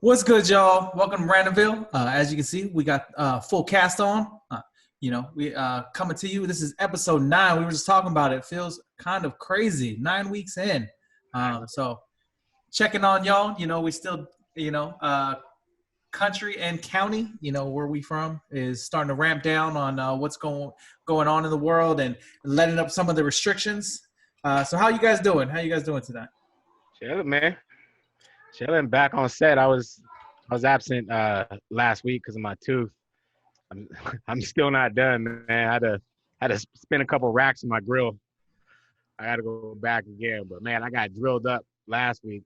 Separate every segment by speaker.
Speaker 1: What's good, y'all? Welcome to Randomville. As you can see, we got full cast on. We coming to you. This is episode 9. We were just talking about it. Feels kind of crazy. 9 weeks in. So checking on y'all. We still, country and county. Where we from is starting to ramp down on what's going on in the world and letting up some of the restrictions. So how you guys doing? How you guys doing tonight?
Speaker 2: Chilling, man. Chilling back on set. I was absent last week because of my tooth. I'm still not done, man. I had to spin a couple racks in my grill. I got to go back again, but man, I got drilled up last week.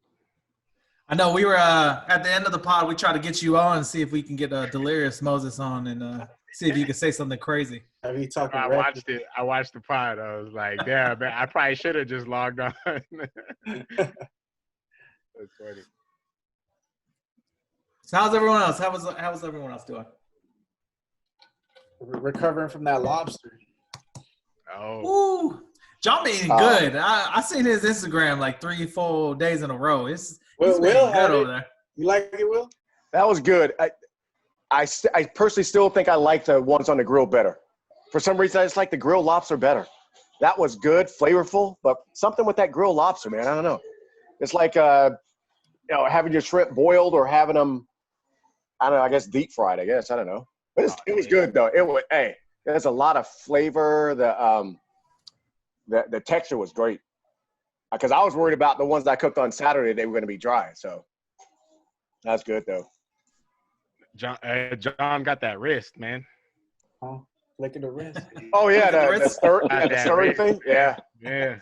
Speaker 1: I know we were at the end of the pod. We tried to get you on and see if we can get Delirious Moses on and see if you could say something crazy.
Speaker 3: Have you talking?
Speaker 2: I watched it. I watched the pod. I was like, damn, man, I probably should have just logged on. That's funny.
Speaker 1: So how's everyone else? How's everyone else doing?
Speaker 3: We're recovering from that lobster.
Speaker 2: Oh.
Speaker 1: Ooh, John been eating good. I seen his Instagram like 3-4 days in a row. He's
Speaker 3: Will,
Speaker 1: been good over there.
Speaker 3: You like it, Will?
Speaker 4: That was good. I personally still think I like the ones on the grill better. For some reason, I just like the grilled lobster better. That was good, flavorful, but something with that grilled lobster, man. I don't know. It's like having your shrimp boiled or having them, I don't know, I guess deep fried, I guess. I don't know. But it was good, though. There's a lot of flavor. The texture was great. Because I was worried about the ones that I cooked on Saturday, they were going to be dry. So that's good, though.
Speaker 2: John got that wrist, man.
Speaker 3: Oh, licking the wrist.
Speaker 4: Oh, yeah, the stirring thing? Yeah.
Speaker 2: Yeah.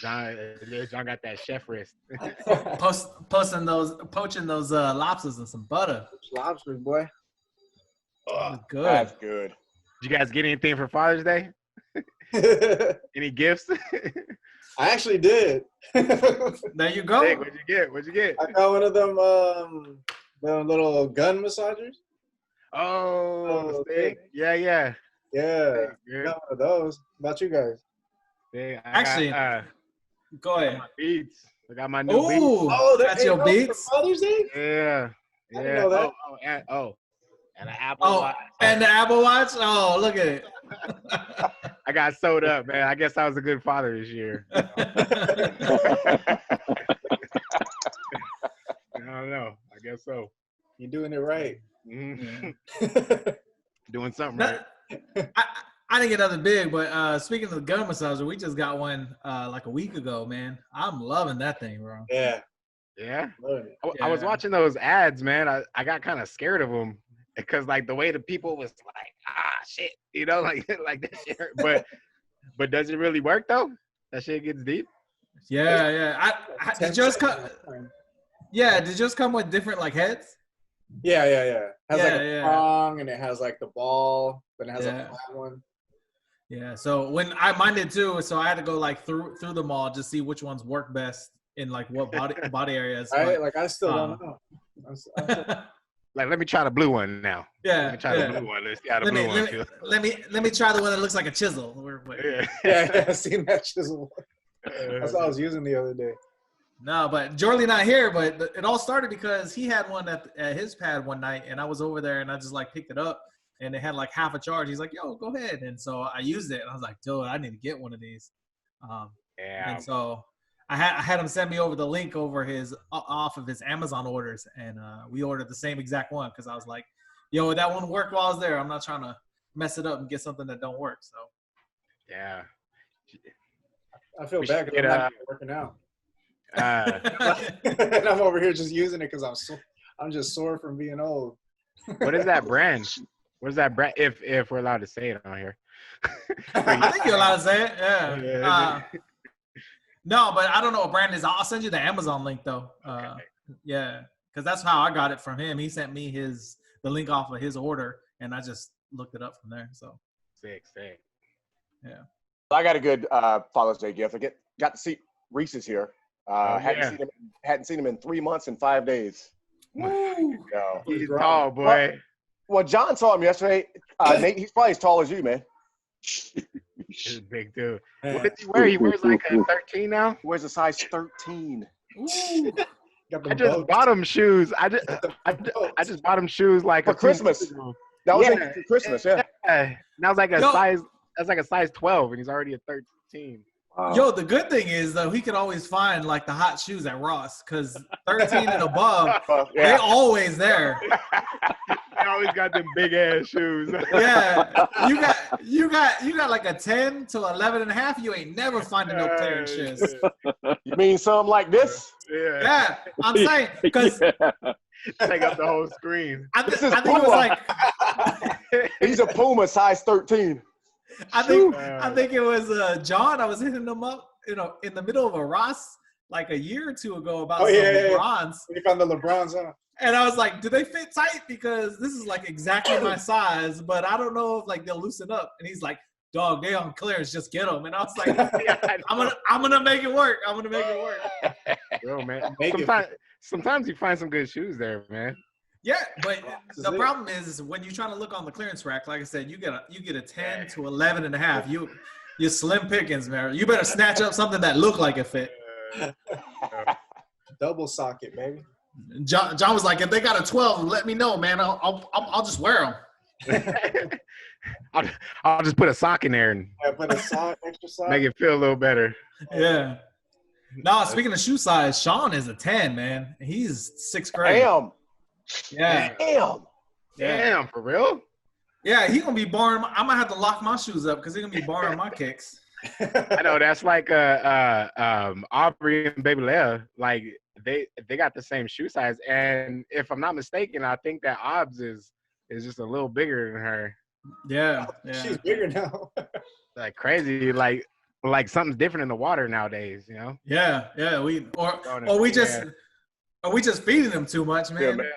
Speaker 2: John got that chef wrist.
Speaker 1: Poaching those lobsters and some butter.
Speaker 3: Lobsters, boy.
Speaker 1: Good.
Speaker 4: That's good.
Speaker 2: Did you guys get anything for Father's Day? Any gifts?
Speaker 3: I actually did.
Speaker 1: There you go.
Speaker 2: Hey, what'd you get?
Speaker 3: I got one of them little gun massagers.
Speaker 2: Oh, steak. Yeah.
Speaker 3: Yeah. I got one of those. How about you guys?
Speaker 1: Go ahead.
Speaker 2: My beats. I got my new beats.
Speaker 1: Oh, that's your beats?
Speaker 3: Father's Day?
Speaker 2: Yeah.
Speaker 3: I didn't know that.
Speaker 2: And an Apple Watch.
Speaker 1: And the Apple Watch? Oh, look at it.
Speaker 2: I got sewed up, man. I guess I was a good father this year. I don't know. I guess so.
Speaker 3: You're doing it right.
Speaker 2: Mm-hmm. Doing something right.
Speaker 1: I didn't get nothing big, but speaking of the gun massager, we just got one like a week ago, man. I'm loving that thing, bro.
Speaker 3: Yeah.
Speaker 2: Yeah? I was watching those ads, man. I got kind of scared of them because, like, the way the people was like, shit, like that shit. But does it really work, though? That shit gets deep?
Speaker 1: Yeah. Did yours come with different, like, heads?
Speaker 3: Yeah. It has like a prong, and it has like the ball, then it has a flat one.
Speaker 1: Yeah. So mine did too, so I had to go like through them all to see which ones work best in like what body areas.
Speaker 3: Right? Like I still don't know.
Speaker 2: Like, let me try the blue one now.
Speaker 1: Yeah.
Speaker 2: Let me try the blue one. Let's see how the blue one feels.
Speaker 1: Let me try the one that looks like a chisel.
Speaker 3: Yeah, I seen that chisel. That's what I was using the other day.
Speaker 1: No, but Jorley not here, but it all started because he had one at his pad one night, and I was over there, and I just like picked it up, and it had like half a charge. He's like, "Yo, go ahead," and so I used it, and I was like, "Dude, I need to get one of these." And so I had him send me over the link off of his Amazon orders, and we ordered the same exact one because I was like, "Yo, that one worked while I was there. I'm not trying to mess it up and get something that don't work." So
Speaker 2: yeah,
Speaker 3: I feel bad because I'm not working out. And I'm over here just using it because I'm just sore from being old.
Speaker 2: What is that brand? What is that brand? If we're allowed to say it on here.
Speaker 1: I think you're allowed to say it. Yeah. No, but I don't know what brand it is. I'll send you the Amazon link though.
Speaker 2: Okay.
Speaker 1: Yeah, because that's how I got it from him. He sent me the link off of his order, and I just looked it up from there. So
Speaker 2: sick.
Speaker 1: Yeah.
Speaker 4: I got a good Father's Day gift. I got to see Reese's here. Hadn't seen him in 3 months and 5 days.
Speaker 1: Woo.
Speaker 2: He's tall, boy.
Speaker 4: Well, John saw him yesterday. Nate, he's probably as tall as you, man.
Speaker 2: He's a big dude. What does he wear? He wears like a 13 now?
Speaker 4: He wears a size 13.
Speaker 1: Ooh.
Speaker 2: I just bought them shoes. I just bought him shoes like
Speaker 4: for Christmas. That was for Christmas, yeah.
Speaker 2: And that was like a size. That's like a size 12, and he's already a 13.
Speaker 1: Wow. Yo, the good thing is though, he can always find like the hot shoes at Ross because 13 and above, they always there.
Speaker 2: They always got them big ass shoes.
Speaker 1: Yeah, you got like a 10 to 11 and a half. You ain't never finding no clearance shoes.
Speaker 4: You mean something like this?
Speaker 1: Yeah, I'm saying because
Speaker 2: take up the whole screen.
Speaker 1: I think it was like
Speaker 4: he's a Puma size 13.
Speaker 1: I think it was John. I was hitting him up, in the middle of a Ross like a year or two ago about some LeBrons.
Speaker 3: You found the LeBrons, huh?
Speaker 1: And I was like, do they fit tight? Because this is like exactly my size, but I don't know if like they'll loosen up. And he's like, dog, they on clearance, just get them. And I was like, I'm gonna make it work. I'm gonna make it work.
Speaker 2: Yo, man. Sometimes you find some good shoes there, man.
Speaker 1: Yeah, but the problem is when you're trying to look on the clearance rack, like I said, you get a 10 to 11 and a half. You're slim pickings, man. You better snatch up something that look like it fit.
Speaker 3: Double socket, baby.
Speaker 1: John was like, if they got a 12, let me know, man. I'll just wear them.
Speaker 2: I'll just put a sock in there and
Speaker 3: put a sock, extra sock.
Speaker 2: Make it feel a little better.
Speaker 1: Yeah. No, speaking of shoe size, Sean is a 10, man. He's 6th grade.
Speaker 4: Damn.
Speaker 1: Yeah.
Speaker 2: Damn, for real?
Speaker 1: Yeah, he gonna be borrowing. I'm gonna have to lock my shoes up because he's gonna be borrowing my kicks.
Speaker 2: I know that's like Aubrey and Baby Leia. Like they got the same shoe size, and if I'm not mistaken, I think that Obs is just a little bigger than her.
Speaker 1: Yeah.
Speaker 3: She's bigger now.
Speaker 2: Like crazy, like something's different in the water nowadays,
Speaker 1: Yeah. We just feeding them too much, man.
Speaker 4: Yeah, man.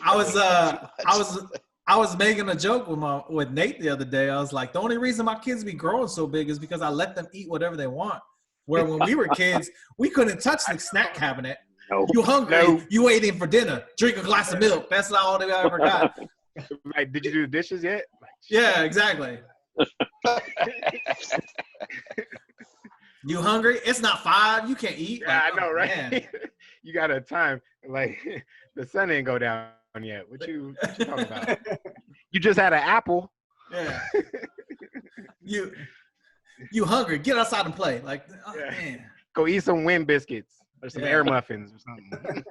Speaker 1: I was making a joke with Nate the other day. I was like, the only reason my kids be growing so big is because I let them eat whatever they want. Where when we were kids, we couldn't touch the snack cabinet.
Speaker 4: No.
Speaker 1: You hungry? No. You waiting for dinner? Drink a glass of milk. That's all they ever got.
Speaker 2: Like, did you do the dishes yet?
Speaker 1: Yeah, exactly. You hungry? It's not 5. You can't eat.
Speaker 2: Yeah, I know, right? You got a time. Like, the sun ain't go down yet. What you talking about? You just had an apple.
Speaker 1: Yeah. You hungry? Get outside and play. Like, man.
Speaker 2: Go eat some wind biscuits or some air muffins or something.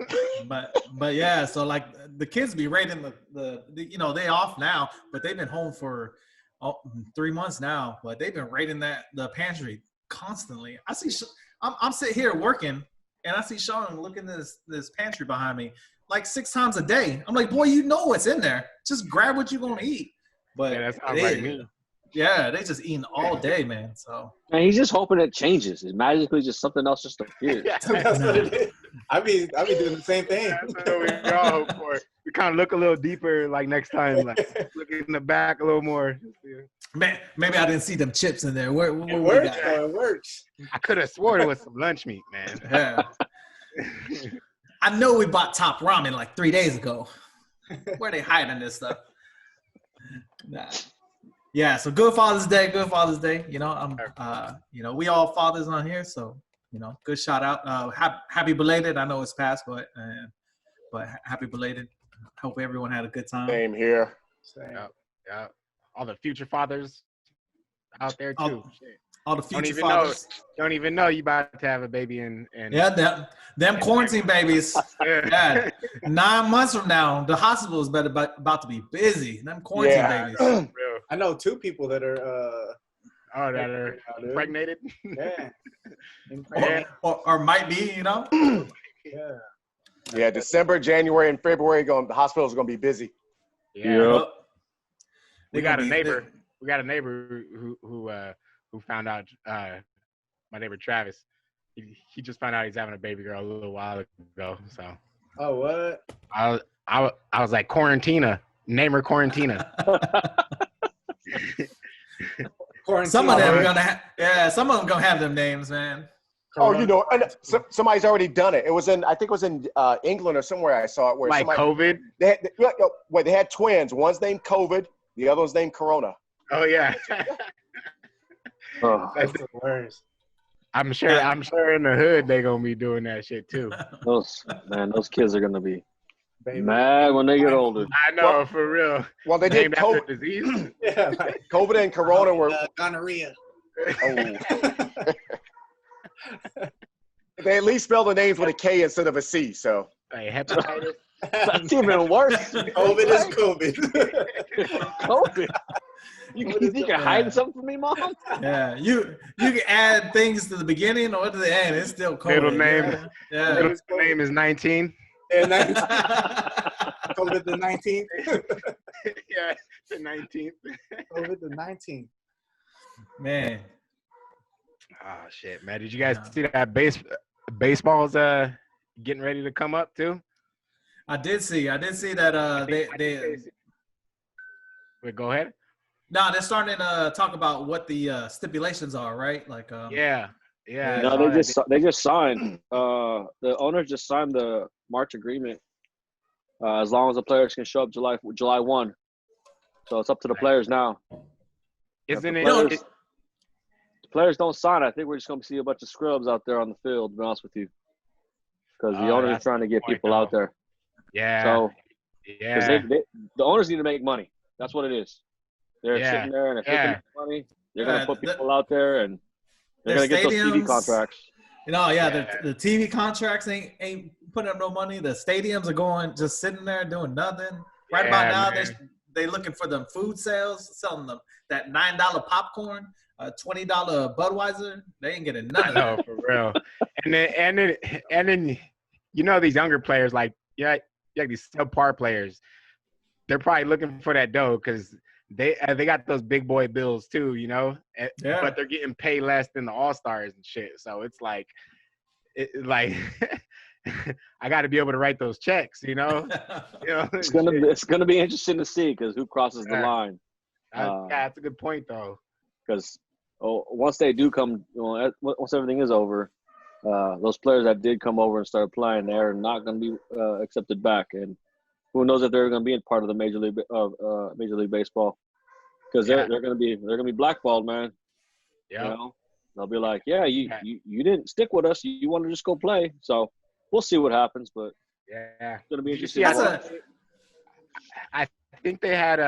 Speaker 1: but yeah, so like the kids be raiding the they off now, but they've been home for 3 months now. But they've been raiding the pantry constantly. I see. I'm sitting here working, and I see Sean looking at this pantry behind me like 6 times a day. I'm like, boy, you know what's in there. Just grab what you're gonna eat. But
Speaker 2: that's not like me.
Speaker 1: Yeah, they just eating all day, man. So
Speaker 5: and he's just hoping it changes. It magically just something else just appears.
Speaker 3: That's what it is. I be doing the same thing.
Speaker 2: That's what we all hope for. We kind of look a little deeper, like next time, like look in the back a little more.
Speaker 1: Man, maybe I didn't see them chips in there. Where
Speaker 3: it works. It works.
Speaker 2: I could have sworn it was some lunch meat, man.
Speaker 1: Yeah. I know we bought Top Ramen like 3 days ago. Where they hiding this stuff? Nah. Yeah, so good Father's Day. We all fathers on here, so good shout out. Happy belated. I know it's past, but happy belated. Hope everyone had a good time.
Speaker 4: Same here.
Speaker 2: Yeah. All the future fathers out there too.
Speaker 1: All the future fathers.
Speaker 2: Don't even know you about to have a baby and
Speaker 1: yeah, them quarantine babies. Yeah. 9 months from now, the hospital is about to be busy. Them quarantine babies.
Speaker 3: I know 2 people that are
Speaker 2: impregnated.
Speaker 3: Yeah.
Speaker 1: Or might be,
Speaker 4: Yeah, December, January, and February the hospitals are gonna be busy.
Speaker 2: Yeah. Yep. We got a neighbor who found out my neighbor Travis. He just found out he's having a baby girl a little while ago. So
Speaker 3: oh, what?
Speaker 2: I was like, Quarantina. Name her Quarantina.
Speaker 1: Some of them are gonna have them names, man.
Speaker 4: Oh, somebody's already done it. I think it was in England or somewhere I saw it where
Speaker 2: like COVID.
Speaker 4: They had twins. One's named COVID, the other one's named Corona.
Speaker 2: Oh yeah.
Speaker 3: That's the worst.
Speaker 2: I'm sure in the hood they gonna be doing that shit too.
Speaker 5: Those kids are gonna be mad when they get older.
Speaker 2: I know, for real.
Speaker 4: Well, they did
Speaker 2: Named after
Speaker 4: COVID.
Speaker 2: disease.
Speaker 3: Yeah.
Speaker 4: COVID and Corona were.
Speaker 3: Gonorrhea.
Speaker 4: Oh. They at least spell the names with a K instead of a C. So.
Speaker 2: Hey, hepatitis.
Speaker 5: That's even worse.
Speaker 3: COVID is COVID.
Speaker 5: COVID. You think you're hiding something from me, Mom?
Speaker 1: Yeah, you can add things to the beginning or to the end. It's still COVID.
Speaker 2: Middle name.
Speaker 1: Yeah.
Speaker 2: Middle name is 19.
Speaker 3: And COVID the 19th.
Speaker 2: Yeah, the 19th.
Speaker 3: COVID the 19th.
Speaker 1: Man.
Speaker 2: Oh shit, man! Did you guys see that baseball's getting ready to come up too?
Speaker 1: I did see that they
Speaker 2: Wait, go ahead.
Speaker 1: No, they're starting to talk about what the stipulations are, right? Like
Speaker 2: Yeah.
Speaker 5: No, they just signed. The owners just signed the March agreement. As long as the players can show up July 1. So it's up to the players now.
Speaker 2: Isn't
Speaker 5: The
Speaker 2: it?
Speaker 5: players don't sign. I think we're just going to see a bunch of scrubs out there on the field, to be honest with you. Because the owners are trying to get people out there.
Speaker 2: Yeah.
Speaker 5: So,
Speaker 2: yeah.
Speaker 5: the owners need to make money. That's what it is. They're sitting there, and if they can make money, they're going to put people out there, and they're going to get those TV contracts.
Speaker 1: You know, the TV contracts ain't putting up no money. The stadiums are just sitting there doing nothing. Right about now, they looking for them food sales, selling them that $9 popcorn, $20 Budweiser. They ain't getting none of that.
Speaker 2: No, for real. And then you know these younger players like these subpar players. They're probably looking for that dough because they got those big boy bills too, you know. But they're getting paid less than the all-stars and shit. So it's like I got to be able to write those checks, you know.
Speaker 5: It's gonna be interesting to see because who crosses the line.
Speaker 2: That's a good point though.
Speaker 5: Because once they do come, once everything is over, those players that did come over and start playing, they're not going to be accepted back, and who knows if they're going to be in part of the Major League Baseball, because they're going to be blackballed, man.
Speaker 2: Yeah.
Speaker 5: You know? They'll be like, you didn't stick with us. You want to just go play. So we'll see what happens, but it's going to be interesting.
Speaker 2: I think they had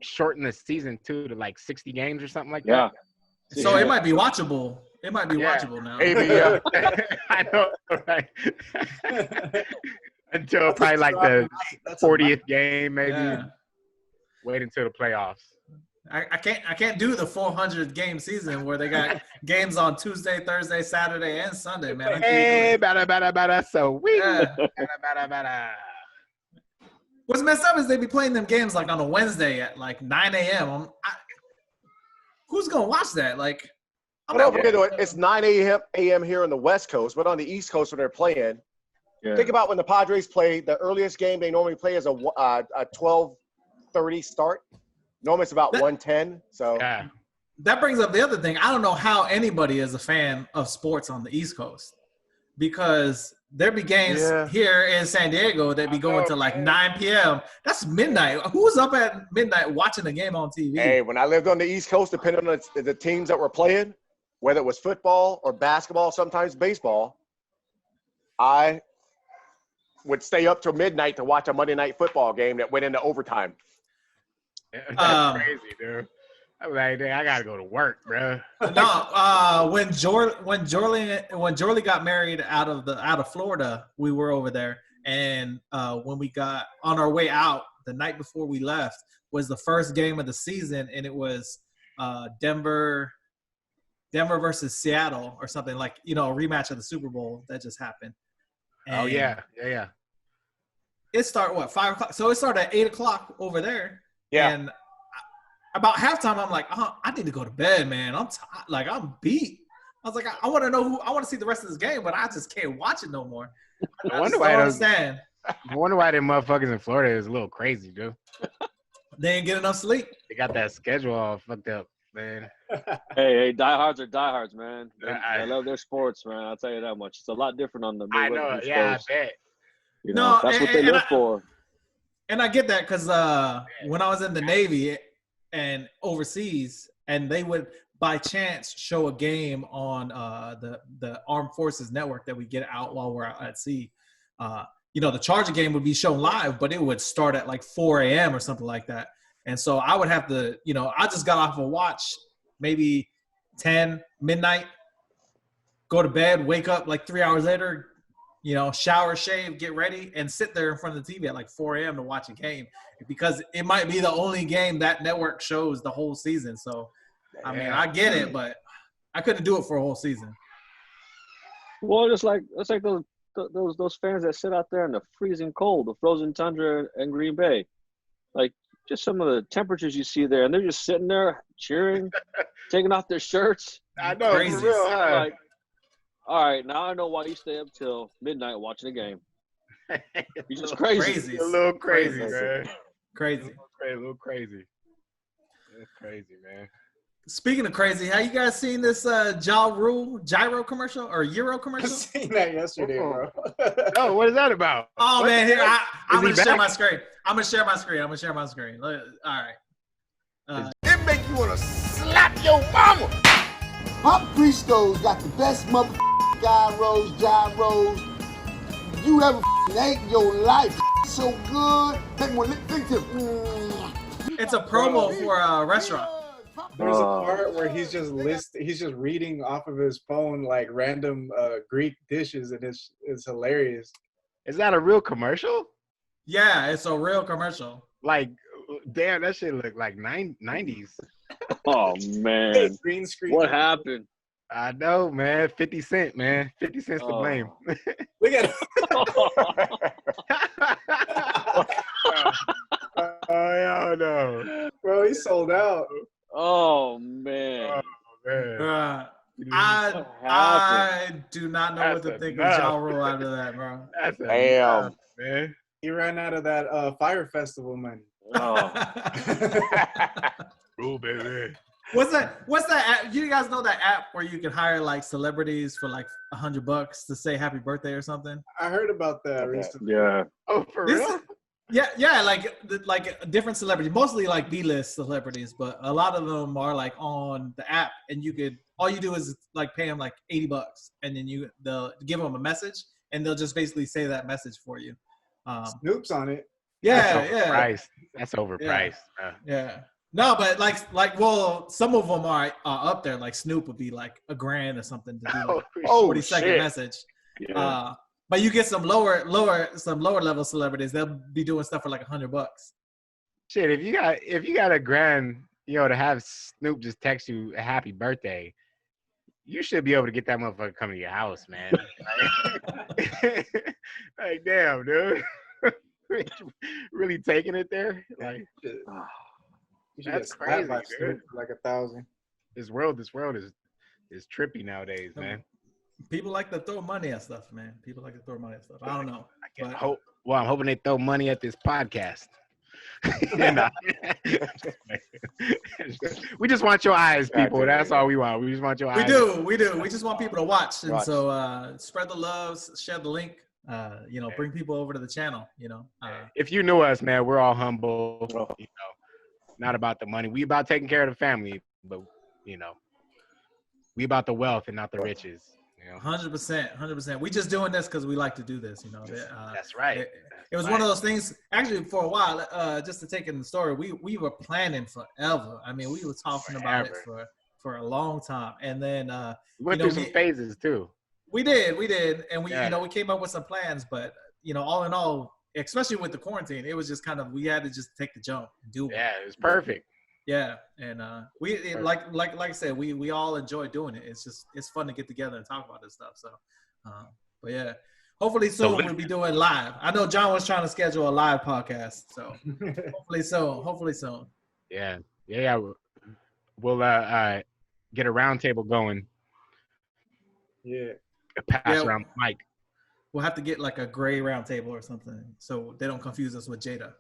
Speaker 2: shorten the season too to like 60 games or something like that.
Speaker 1: So it might be watchable. It might be watchable now.
Speaker 4: Maybe, yeah.
Speaker 2: I know, right? Until probably like the 40th game, maybe.
Speaker 1: Yeah.
Speaker 2: Wait until the playoffs.
Speaker 1: I can't do the 400 game season where they got games on Tuesday, Thursday, Saturday, and Sunday, man.
Speaker 2: Hey, bada. So we bada.
Speaker 1: What's messed up is they be playing them games like on a Wednesday at like 9 a.m. Who's gonna watch that? Like,
Speaker 4: don't forget it's 9 a.m. here on the West Coast, but on the East Coast when they're playing. Yeah. Think about when the Padres play. The earliest game they normally play is a 12:30 start. Normally it's about 1:10. So
Speaker 1: that brings up the other thing. I don't know how anybody is a fan of sports on the East Coast, because there be games here in San Diego that be going to like 9 p.m. That's midnight. Who's up at midnight watching the game on TV?
Speaker 4: Hey, when I lived on the East Coast, depending on the teams that were playing, whether it was football or basketball, sometimes baseball, I would stay up till midnight to watch a Monday night football game that went into overtime.
Speaker 2: That's crazy, dude. I'm like, I gotta go to work, bro.
Speaker 1: No, when Jorly got married out of Florida, we were over there, and when we got on our way out the night before we left was the first game of the season, and it was Denver versus Seattle or something, like, a rematch of the Super Bowl that just happened. And it started 5:00? So it started at 8:00 over there.
Speaker 4: Yeah.
Speaker 1: And about halftime, I'm like, I need to go to bed, man. I'm I'm beat. I was like, I want to see the rest of this game, but I just can't watch it no more.
Speaker 2: I wonder why them motherfuckers in Florida is a little crazy, dude.
Speaker 1: They ain't get enough sleep.
Speaker 2: They got that schedule all fucked up, man.
Speaker 5: Hey, diehards are diehards, man. I love their sports, man. I'll tell you that much. It's a lot different on the
Speaker 2: I know, I bet.
Speaker 5: That's what they live for.
Speaker 1: And I get that because when I was in the Navy and overseas, and by chance show a game on the Armed Forces Network that we get out while we're out at sea, the Charger game would be shown live, but it would start at like 4 a.m. or something like that. And so I would have to, I just got off a watch maybe 10, midnight, go to bed, wake up like 3 hours later, shower, shave, get ready, and sit there in front of the TV at like 4 a.m. to watch a game because it might be the only game that network shows the whole season. So, I mean, I get it, but I couldn't do it for a whole season.
Speaker 5: Well, it's like those fans that sit out there in the freezing cold, the frozen tundra in Green Bay. Like, just some of the temperatures you see there, and they're just sitting there cheering, taking off their shirts.
Speaker 2: I know,
Speaker 1: Crazy.
Speaker 2: for real, huh?
Speaker 5: Like, all right, now I know why you stay up till midnight watching a game. You're just crazy.
Speaker 2: A little crazy, man.
Speaker 1: Crazy.
Speaker 2: A little crazy. It's crazy, man.
Speaker 1: Speaking of crazy, have you guys seen this gyro commercial or Euro
Speaker 3: I
Speaker 1: commercial?
Speaker 3: seen that yesterday, bro.
Speaker 2: Oh, what is that about?
Speaker 1: Oh,
Speaker 2: What?
Speaker 1: man, here, I'm going
Speaker 2: he
Speaker 1: to share
Speaker 2: back?
Speaker 1: my screen. I'm going to share my screen. All right.
Speaker 6: It make you wanna slap your mama. Pop Christo's got the best motherfucking gyros you ever ate in your life. So good. Take one think to
Speaker 1: It's a promo for a restaurant.
Speaker 3: There's a part where he's just reading off of his phone like random Greek dishes, and it's hilarious.
Speaker 2: Is that a real commercial?
Speaker 1: Yeah, it's a real commercial.
Speaker 2: Like, damn, that shit look like 90s.
Speaker 5: Oh, man.
Speaker 3: Green screen.
Speaker 5: What happened?
Speaker 2: I know, man. 50 Cent, man. 50 Cent's to blame.
Speaker 3: Look at
Speaker 2: Oh, no.
Speaker 3: bro, he sold out.
Speaker 5: Oh, man.
Speaker 2: Oh, man.
Speaker 1: I do not know what to
Speaker 2: That's
Speaker 1: think
Speaker 2: enough.
Speaker 1: of Ja Rule out of that, bro.
Speaker 2: That's
Speaker 4: Damn.
Speaker 2: enough, man.
Speaker 3: He ran out of that Fire Festival money.
Speaker 5: Oh.
Speaker 2: Rule, baby.
Speaker 1: What's that app? You guys know that app where you can hire like celebrities for like $100 to say happy birthday or something?
Speaker 3: I heard about that recently.
Speaker 5: Yeah.
Speaker 2: Oh, for
Speaker 1: This
Speaker 2: real?
Speaker 1: is- Yeah, like different celebrities, mostly like B-list celebrities, but a lot of them are like on the app, and all you do is like pay them like $80, and then they'll give them a message, and they'll just basically say that message for you.
Speaker 3: Snoop's on it.
Speaker 1: Yeah.
Speaker 2: That's overpriced.
Speaker 1: Yeah. No, but well, some of them are up there. Like Snoop would be like $1,000 or something to do like a 40-second message.
Speaker 5: Yeah.
Speaker 1: But you get some lower level celebrities, they'll be doing stuff for like $100.
Speaker 2: Shit, if you got $1,000, to have Snoop just text you a happy birthday, you should be able to get that motherfucker come to your house, man. Like damn, dude. Really taking it there? Like,
Speaker 3: You should
Speaker 2: that's
Speaker 3: get slapped by
Speaker 2: crazy,
Speaker 3: Snoop
Speaker 2: dude.
Speaker 3: for like 1,000.
Speaker 2: this world is trippy nowadays, man.
Speaker 1: People like to throw money at stuff, man. I don't know. But
Speaker 2: I'm hoping they throw money at this podcast. We just want your eyes, people. That's all we want. We just want your eyes.
Speaker 1: we do. We just want people to watch. And so spread the love, share the link, bring people over to the channel,
Speaker 2: If you knew us, man, we're all humble, not about the money. We about taking care of the family, but we about the wealth and not the riches.
Speaker 1: 100%. We just doing this because we like to do this,
Speaker 2: That's right.
Speaker 1: It was one of those things, actually, for a while, just to take in the story, we were planning forever. I mean, we were talking about it for a long time. And then
Speaker 2: We went through some phases too.
Speaker 1: we did. And we came up with some plans, but all in all, especially with the quarantine, it was just kind of, we had to just take the jump and do it.
Speaker 2: Yeah, it was perfect.
Speaker 1: Yeah. And like I said, we all enjoy doing it. It's fun to get together and talk about this stuff. So, but yeah. Hopefully soon we'll be doing live. I know John was trying to schedule a live podcast, so hopefully soon.
Speaker 2: Yeah. We'll get a round table going.
Speaker 3: Yeah.
Speaker 2: Pass around the mic.
Speaker 1: We'll have to get like a gray round table or something, so they don't confuse us with Jada.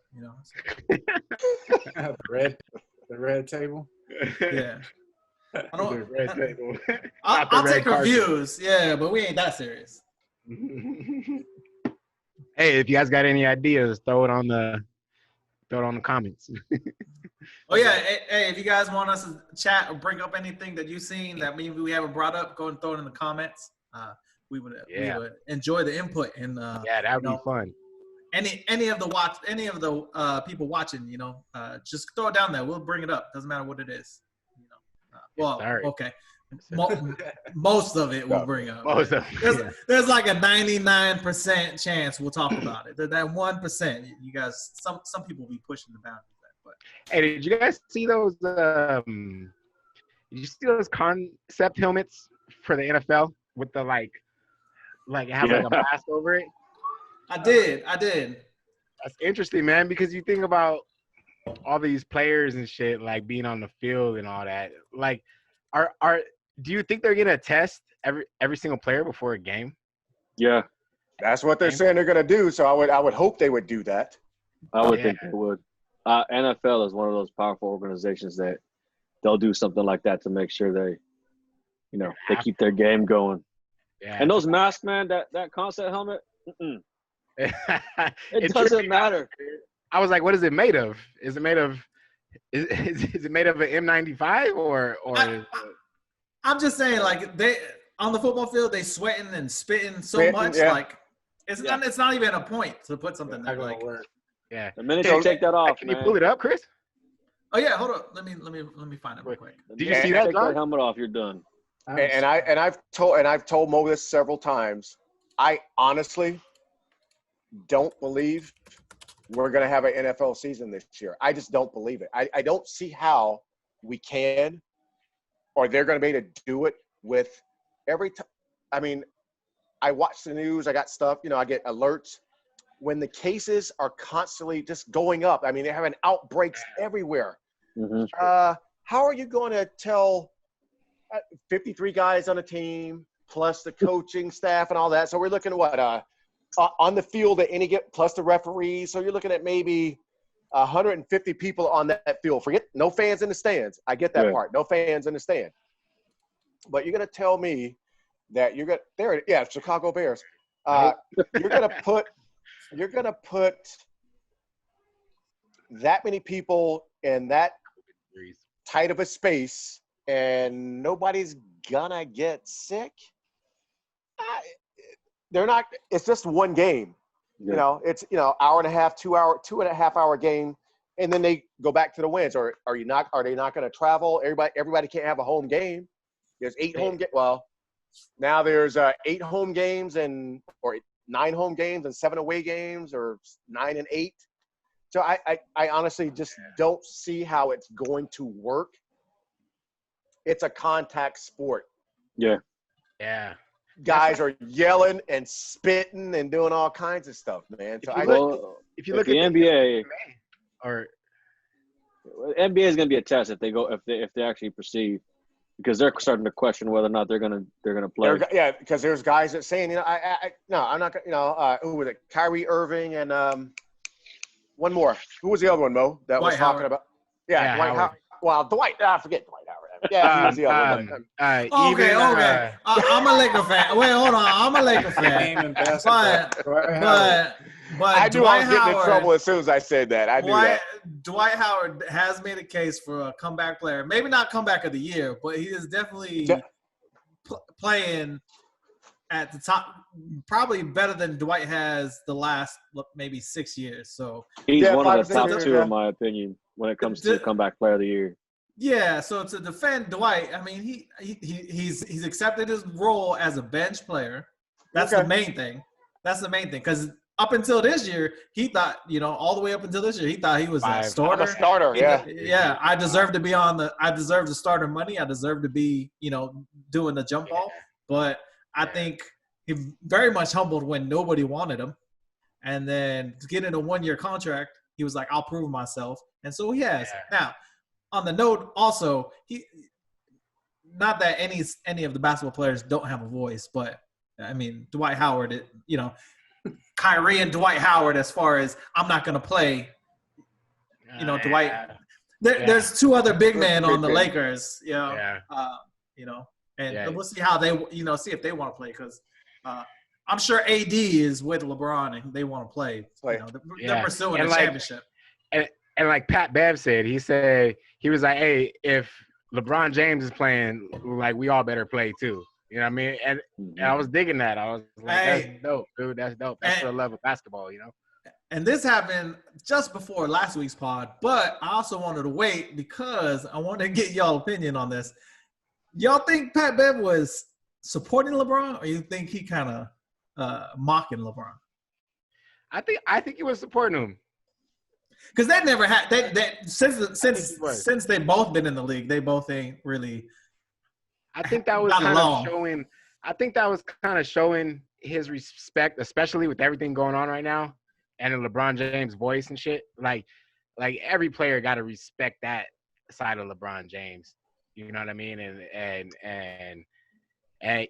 Speaker 3: The red table.
Speaker 1: Yeah. I don't.
Speaker 2: The red table.
Speaker 1: I'll take reviews. Yeah, but we ain't that serious.
Speaker 2: Hey, if you guys got any ideas, throw it on the comments.
Speaker 1: Oh yeah, hey, if you guys want us to chat or bring up anything that you've seen that maybe we haven't brought up, go and throw it in the comments. We would enjoy the input and
Speaker 2: that'd be fun.
Speaker 1: Any of the people watching, just throw it down there. We'll bring it up. Doesn't matter what it is. Okay. Most of it we'll bring up.
Speaker 2: Most of it,
Speaker 1: there's like a 99% chance we'll talk about it. That 1%, you guys, some people will be pushing the boundaries. But
Speaker 2: hey, did you guys see those? Did you see those concept helmets for the NFL with the like it has like a mask over it?
Speaker 1: I did.
Speaker 2: That's interesting, man, because you think about all these players and shit like being on the field and all that. Like, do you think they're gonna test every single player before a game?
Speaker 5: Yeah,
Speaker 4: that's what they're saying they're gonna do. So I would hope they would do that.
Speaker 5: I would think they would. NFL is one of those powerful organizations that they'll do something like that to make sure they keep their game going. Yeah. And those masks, man, that concept helmet, it doesn't matter.
Speaker 2: I was like, what is it made of? Is it made of is it made of an M95 or
Speaker 1: I'm just saying, like, they on the football field they sweating and spitting so much, like it's not even a point to put something there. Like,
Speaker 2: yeah.
Speaker 5: The minute you take that off,
Speaker 2: can you pull it up, Chris?
Speaker 1: Oh yeah, hold on. Let me find it real quick.
Speaker 2: Did you see that?
Speaker 5: Take that helmet off, you're done.
Speaker 4: And I've told Mo this several times. I honestly don't believe we're going to have an NFL season this year. I just don't believe it. I don't see how we can, or they're going to be able to do it with every time. I mean, I watch the news. I got stuff. I get alerts when the cases are constantly just going up. I mean, they're having outbreaks everywhere.
Speaker 5: Mm-hmm.
Speaker 4: How are you going to tell 53 guys on a team plus the coaching staff and all that? So we're looking at what on the field at any plus the referees. So you're looking at maybe 150 people on that field. Forget no fans in the stands. I get that part. No fans in the stand. But you're going to tell me that you're going to Chicago Bears. You're going to put that many people in that tight of a space and nobody's gonna get sick. They're not. It's just one game. Yeah. It's hour and a half, 2.5 hour game, and then they go back to the wins. Or are they not going to travel? Everybody can't have a home game. There's 8 home games. Well, now there's 8 home games or 9 home games and 7 away games, or 9 and 8. So I honestly just don't see how it's going to work. It's a contact sport.
Speaker 5: Yeah.
Speaker 2: Yeah.
Speaker 4: Guys are yelling and spitting and doing all kinds of stuff, man. So
Speaker 5: if you look at the NBA, NBA is going to be a test if they actually proceed, because they're starting to question whether or not they're going to play.
Speaker 4: Yeah, because there's guys that saying, I'm not. Who was it? Kyrie Irving and one more. Who was the other one, Mo? That
Speaker 1: Dwight
Speaker 4: was talking
Speaker 1: Howard.
Speaker 4: about. Yeah, Dwight Howard. Well, Dwight. I forget Dwight Howard. Yeah, he was the other one.
Speaker 1: Okay. I'm a Laker fan. Wait, hold on. I'm a Laker fan. But
Speaker 4: I knew
Speaker 1: Dwight
Speaker 4: I was getting in
Speaker 1: Howard,
Speaker 4: trouble as soon as I said that. I knew that.
Speaker 1: Dwight Howard has made a case for a comeback player. Maybe not comeback of the year, but he is definitely playing at the top, probably better than Dwight has the last maybe 6 years. So
Speaker 5: he's one of the top 2 in my opinion when it comes to comeback player of the year.
Speaker 1: Yeah, so to defend Dwight, I mean, he's accepted his role as a bench player. That's the main thing. Because up until this year, he thought, all the way up until this year, he thought he was a starter.
Speaker 4: I'm a starter, yeah.
Speaker 1: Yeah, I deserve to be I deserve the starter money. I deserve to be, doing the jump ball. But I think he very much humbled when nobody wanted him. And then to get in a 1-year contract, he was like, I'll prove myself. And so he has. Yeah. Now, on the note, also, not that any of the basketball players don't have a voice, but I mean, Dwight Howard, Kyrie and Dwight Howard, as far as I'm not going to play, Dwight. There's 2 other big men on the Lakers, and we'll see how they, see if they want to play, because I'm sure AD is with LeBron and they want to play. They're pursuing a championship.
Speaker 2: and like Pat Bev said, he was like, hey, if LeBron James is playing, like we all better play too. You know what I mean? And I was digging that. I was like, that's dope, dude. That's dope. That's the love of basketball, you know?
Speaker 1: And this happened just before last week's pod, but I also wanted to wait because I wanted to get y'all opinion on this. Y'all think Pat Bev was supporting LeBron, or you think he kind of mocking LeBron?
Speaker 2: I think he was supporting him.
Speaker 1: Because that never had since they both been in the league, they both ain't really.
Speaker 2: I think that was kind of showing. I think that was kind of showing his respect, especially with everything going on right now, and in LeBron James' voice and shit. Like every player got to respect that side of LeBron James. You know what I mean? And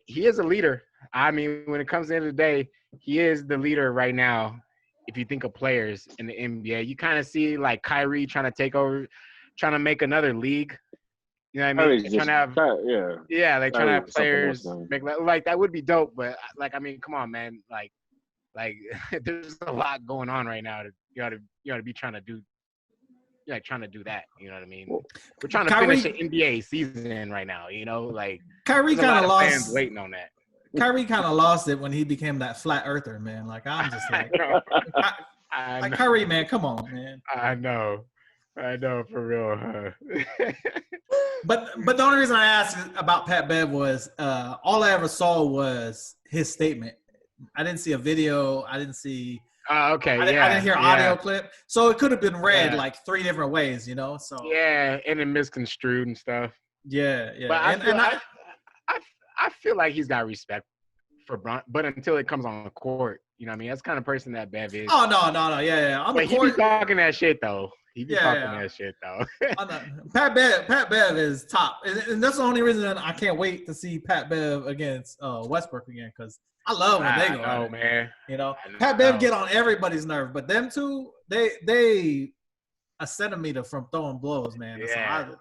Speaker 2: he is a leader. I mean, when it comes to the end of the day, he is the leader right now. If you think of players in the NBA, you kind of see like Kyrie trying to take over, trying to make another league. You know what I mean? Trying to have, trying to have players make like that would be dope. But like, I mean, come on, man. Like there's a lot going on right now. You ought to be trying to do. Yeah, trying to do that. You know what I mean? We're trying to finish the NBA season right now. You know, like
Speaker 1: Kyrie kind of lost.
Speaker 2: Fans waiting on that.
Speaker 1: Kyrie kind of lost it when he became that flat earther, man. Like I'm just like, like Kyrie, man, come on, man.
Speaker 2: I know for real. Huh?
Speaker 1: But the only reason I asked about Pat Bev was all I ever saw was his statement. I didn't see a video. I didn't see.
Speaker 2: Okay.
Speaker 1: I didn't hear audio clip, so it could have been read like 3 different ways, you know. So
Speaker 2: and then misconstrued and stuff.
Speaker 1: Yeah.
Speaker 2: But I feel like he's got respect for Bron, but until it comes on the court, you know what I mean? That's the kind of person that Bev is.
Speaker 1: Oh, no. Yeah. On the
Speaker 2: court, he be talking that shit, though.
Speaker 1: Pat Bev is top. And that's the only reason I can't wait to see Pat Bev against Westbrook again, because I love when they go at it,
Speaker 2: man.
Speaker 1: You know, Pat Bev get on everybody's nerve, but them two, they a centimeter from throwing blows, man.
Speaker 2: Yeah.
Speaker 1: So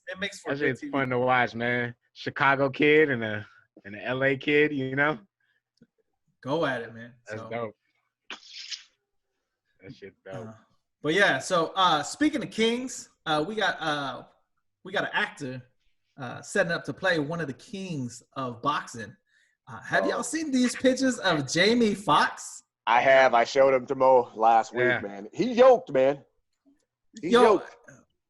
Speaker 1: it makes for
Speaker 2: it's fun to watch, man. Chicago kid and an LA kid, you know.
Speaker 1: Go at it, man.
Speaker 2: That's dope. That shit's dope.
Speaker 1: But yeah, so speaking of Kings, we got an actor setting up to play one of the kings of boxing. Have y'all seen these pictures of Jamie Foxx?
Speaker 4: I have. I showed him to Mo last week, man. He yoked, man. He's yoked.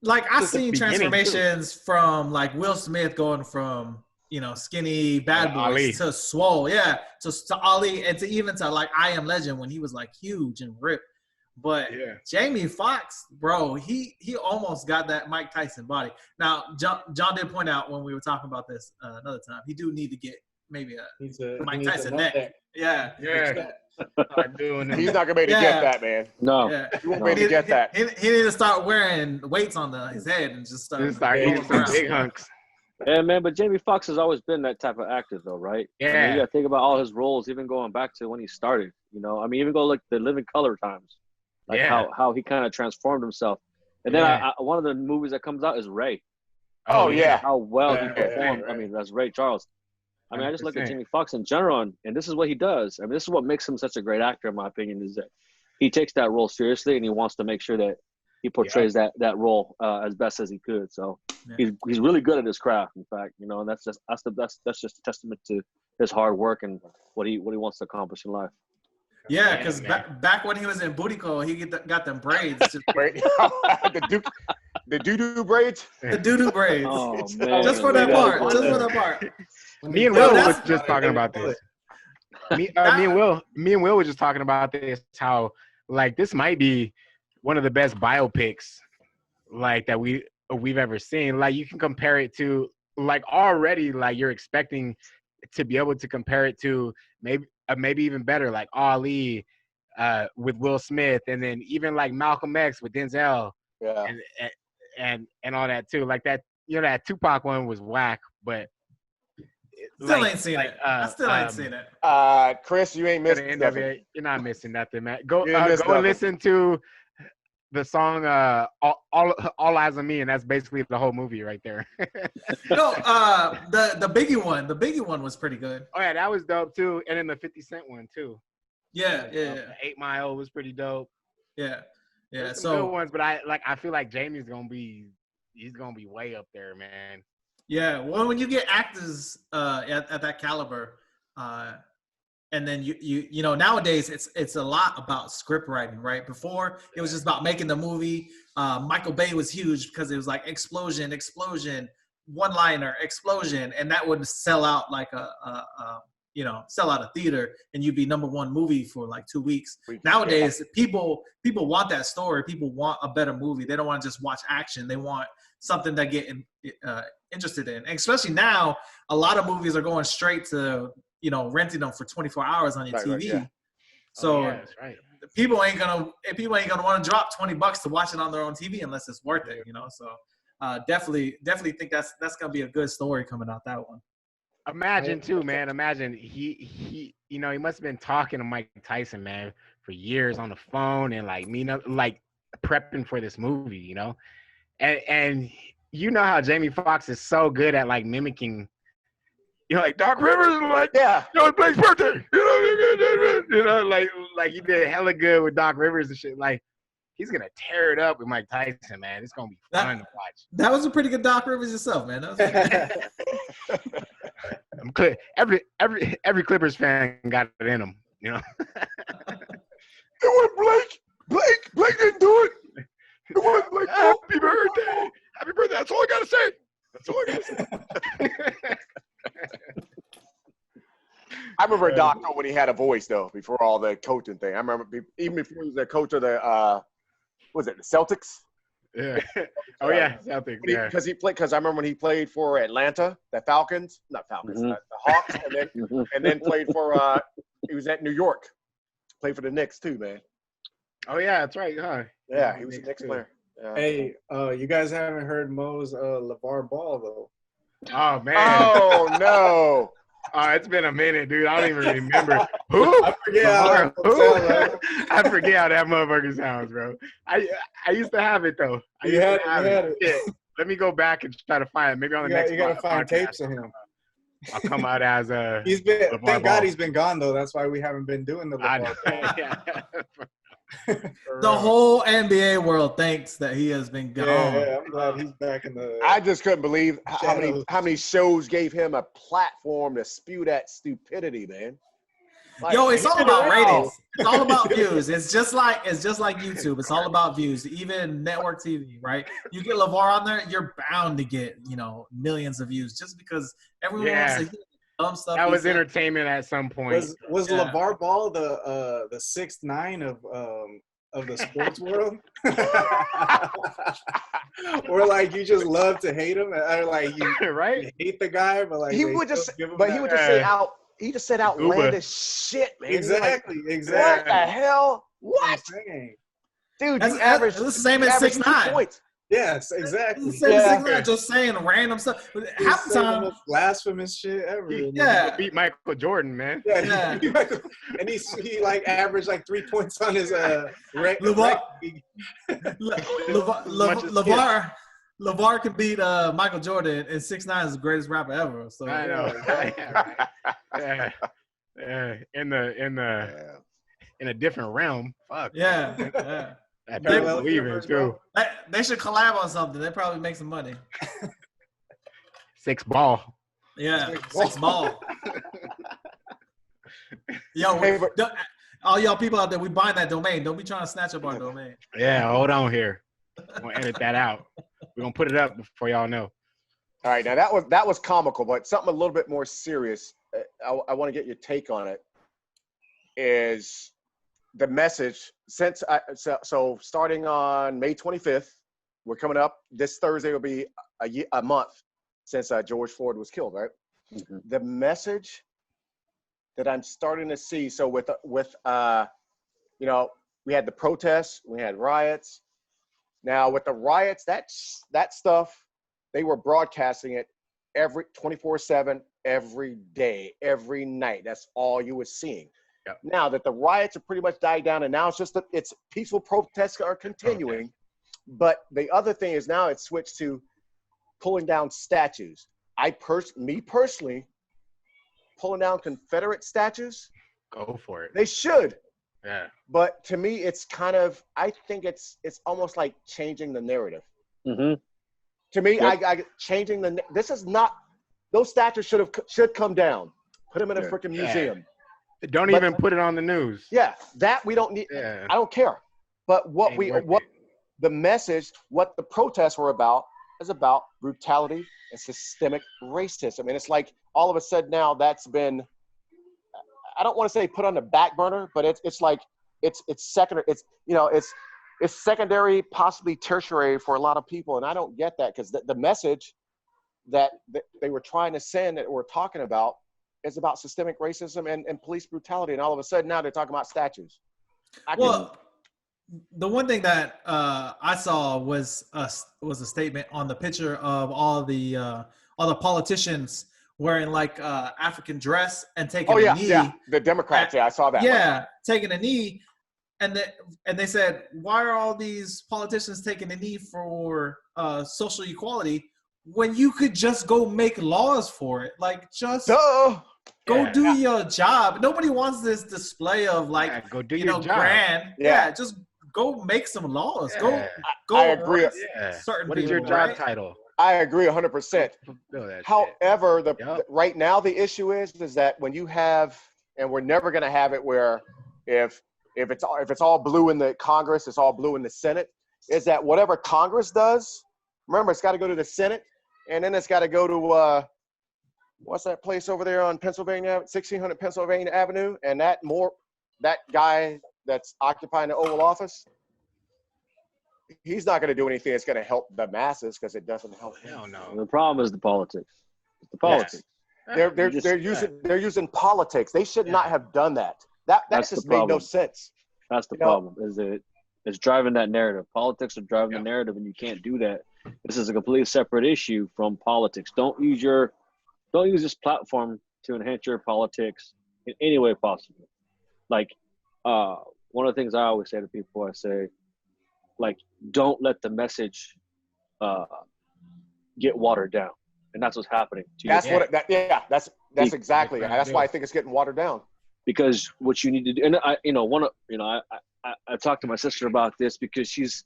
Speaker 1: Like I've seen transformations from like Will Smith going from, you know, skinny bad boys
Speaker 2: Ali.
Speaker 1: to swole, to Ali, and to even to like I Am Legend when he was like huge and ripped. But Jamie Foxx, bro, he almost got that Mike Tyson body. Now, John did point out when we were talking about this another time, he do need to get maybe a Mike Tyson neck. Yeah.
Speaker 4: He's not gonna be able to get that, man.
Speaker 5: No,
Speaker 4: he won't be able to get that.
Speaker 1: He need to start wearing weights on his head and just start
Speaker 2: eating some big hunks.
Speaker 5: Yeah, man, but Jamie Foxx has always been that type of actor, though, right?
Speaker 2: Yeah.
Speaker 5: I mean, you got to think about all his roles, even going back to when he started. You know, I mean, even go like the Living Color times, like how he kind of transformed himself. And then one of the movies that comes out is Ray.
Speaker 4: Oh yeah,
Speaker 5: how well he performed. I mean, that's Ray Charles. I mean, 100%. I just look at Jamie Foxx in general, and this is what he does. I mean, this is what makes him such a great actor, in my opinion, is that he takes that role seriously, and he wants to make sure that he portrays that role as best as he could. So he's really good at his craft, in fact, you know, and that's just a testament to his hard work and what he wants to accomplish in life.
Speaker 1: Yeah, because back when he was in Booty Call, he got them braids.
Speaker 4: The doo-doo braids?
Speaker 1: The doo-doo braids.
Speaker 5: Oh, man.
Speaker 1: Just for that part.
Speaker 2: Me and Will was just talking about this. Me and Will were just talking about this, how, like, this might be one of the best biopics, like, that we've ever seen. Like, you can compare it to, like, already, like, you're expecting to be able to compare it to maybe even better, like Ali with Will Smith, and then even like Malcolm X with Denzel, and all that too. Like that, you know, that Tupac one was whack, but
Speaker 1: still ain't seen it. I still ain't seen it.
Speaker 4: Chris, you ain't missing nothing.
Speaker 2: You're not missing nothing, man. Go and listen to the song All Eyes on Me, and that's basically the whole movie right there.
Speaker 1: No, the Biggie one was pretty good.
Speaker 2: Oh yeah, that was dope too, and then the 50 Cent one too.
Speaker 1: Yeah.
Speaker 2: 8 Mile was pretty dope.
Speaker 1: Yeah, Yeah.
Speaker 2: There's some good
Speaker 1: So
Speaker 2: ones, but I feel like Jamie's he's gonna be way up there, man.
Speaker 1: yeah, well, when you get actors at that caliber, and then you know nowadays it's a lot about script writing, right? Before it was just about making the movie. Michael Bay was huge because it was like explosion, one liner, explosion, and that would sell out like sell out a theater, and you'd be #1 movie for like 2 weeks. Nowadays, people want that story. People want a better movie. They don't want to just watch action. They want something that get interested in. And especially now, a lot of movies are going straight to renting them for 24 hours on your TV.
Speaker 4: Right, yeah.
Speaker 1: So
Speaker 2: that's right.
Speaker 1: people ain't gonna want to drop $20 to watch it on their own TV unless it's worth it. So definitely think that's gonna be a good story coming out that one.
Speaker 2: Imagine too, man. Imagine he must have been talking to Mike Tyson, man, for years on the phone and like prepping for this movie, and you know how Jamie Foxx is so good at like mimicking, like Doc Rivers, like it's Blake's birthday, like he did hella good with Doc Rivers and shit. Like he's gonna tear it up with Mike Tyson, man. It's gonna be fun to watch.
Speaker 1: That was a pretty good Doc Rivers yourself, man. That
Speaker 2: was every Clippers fan got it in them,
Speaker 4: It wasn't Blake. Blake didn't do it. It wasn't Blake. Happy birthday. Happy birthday. That's all I gotta say. I remember Doc when he had a voice though, before all the coaching thing. I remember even before he was the coach of the the Celtics?
Speaker 2: Yeah. Oh yeah, Celtics. Yeah.
Speaker 4: Because I remember when he played for Atlanta, the Falcons, not Falcons, the Hawks, and then played for he was at New York, played for the Knicks too, man.
Speaker 2: Oh yeah, that's right, huh?
Speaker 4: Yeah, he was a Knicks player. Yeah.
Speaker 3: Hey, you guys haven't heard Mo's LeVar Ball though.
Speaker 2: Oh man.
Speaker 4: Oh no.
Speaker 2: Oh, it's been a minute, dude. I don't even remember. Who?
Speaker 3: I forget how
Speaker 2: I forget how that motherfucker sounds, bro. I used to have it though.
Speaker 3: You had it.
Speaker 2: Yeah. Let me go back and try to find it. Maybe on the next.
Speaker 3: You gotta find
Speaker 2: podcast,
Speaker 3: tapes of him.
Speaker 2: I'll come out as a.
Speaker 3: He's been. Thank God he's been gone though. That's why we haven't been doing the LeVar Ball.
Speaker 2: Yeah.
Speaker 1: The whole NBA world thinks that he has been gone.
Speaker 3: Yeah, I'm glad he's back in the.
Speaker 4: I just couldn't believe how many shows gave him a platform to spew that stupidity, man. Like,
Speaker 1: Yo, it's all about ratings. It's all about views. It's just like YouTube. It's all about views. Even network TV, right? You get LeVar on there, you're bound to get millions of views just because everyone wants to hear dumb stuff.
Speaker 2: That was entertainment at some point.
Speaker 3: Was LeVar Ball the 6ix9ine of the sports world? Or like you just love to hate him, or like you hate the guy, but like
Speaker 4: he would just say outlandish shit, man.
Speaker 3: Exactly.
Speaker 4: What the hell? What? Dude, you average
Speaker 1: the same as 6ix9ine.
Speaker 3: Yes, exactly.
Speaker 1: Just saying random stuff. Half the time,
Speaker 3: the most blasphemous shit ever.
Speaker 2: He beat Michael Jordan, man.
Speaker 3: Yeah. And he like averaged like 3 points on his
Speaker 1: LeVar can beat Michael Jordan, and 6ix9ine is the greatest rapper ever. So
Speaker 2: I know. Yeah. In a different realm. Fuck.
Speaker 1: Yeah.
Speaker 2: I don't believe it too.
Speaker 1: They should collab on something. They probably make some money.
Speaker 2: 6 ball.
Speaker 1: Yeah, 6 ball. Yo, all y'all people out there, we buying that domain. Don't be trying to snatch up our domain.
Speaker 2: Yeah, hold on here. I'm gonna edit that out. We're gonna put it up before y'all know.
Speaker 4: All right, now that was comical, but something a little bit more serious. I want to get your take on it. Is the message so starting on May 25th, we're coming up. This Thursday will be a month since George Floyd was killed, right? Mm-hmm. The message that I'm starting to see. So with we had the protests, we had riots. Now with the riots, that stuff, they were broadcasting it 24/7, every day, every night. That's all you were seeing. Yep. Now that the riots have pretty much died down, and now it's just it's peaceful protests are continuing. Okay. But the other thing is now it's switched to pulling down statues. Me personally, pulling down Confederate statues.
Speaker 2: Go for it.
Speaker 4: They should.
Speaker 2: Yeah.
Speaker 4: But to me, it's kind of, I think it's almost like changing the narrative.
Speaker 5: Mm-hmm.
Speaker 4: To me,
Speaker 5: Yep.
Speaker 4: I changing this is not, those statues should come down. Put them in a freaking museum.
Speaker 2: Don't even put it on the news.
Speaker 4: Yeah, that we don't need.
Speaker 2: Yeah.
Speaker 4: I don't care. But what the message, what the protests were about, is about brutality and systemic racism. And it's like all of a sudden now that's been, I don't want to say put on the back burner, but it's like it's secondary. It's secondary, possibly tertiary for a lot of people, and I don't get that because the message that they were trying to send, that we're talking about, is about systemic racism and police brutality, and all of a sudden now they're talking about statues.
Speaker 1: The one thing that I saw was a statement on the picture of all the politicians wearing like African dress and taking a knee.
Speaker 4: Yeah, the Democrats. I saw that.
Speaker 1: Yeah, taking a knee, and they said, why are all these politicians taking a knee for social equality when you could just go make laws for it? Like, just go do your job. Nobody wants this display of like,
Speaker 2: go do your job.
Speaker 1: Grand. Yeah, just go make some laws.
Speaker 2: Yeah.
Speaker 1: Go.
Speaker 4: I agree.
Speaker 1: Certain
Speaker 2: what is your job title?
Speaker 4: I agree 100%. However, right now the issue is that when you have, and we're never going to have it where if it's all blue in the Congress, it's all blue in the Senate, is that whatever Congress does, remember it's got to go to the Senate, and then it's got to go to what's that place over there on Pennsylvania, 1600 Pennsylvania Avenue, and that guy that's occupying the Oval Office, he's not going to do anything that's going to help the masses because it doesn't help him.
Speaker 2: Hell no.
Speaker 5: The problem is the politics. It's the politics.
Speaker 4: Yes. They're using politics. They should not have done that. That just made no sense.
Speaker 5: That's the problem. It's driving that narrative. Politics are driving the narrative, and you can't do that. This is a completely separate issue from politics. Don't use this platform to enhance your politics in any way possible. Like one of the things I always say to people, I say, like, don't let the message get watered down, and that's what's happening. That's exactly.
Speaker 4: That's why I think it's getting watered down.
Speaker 5: Because what you need to do, and I talked to my sister about this because she's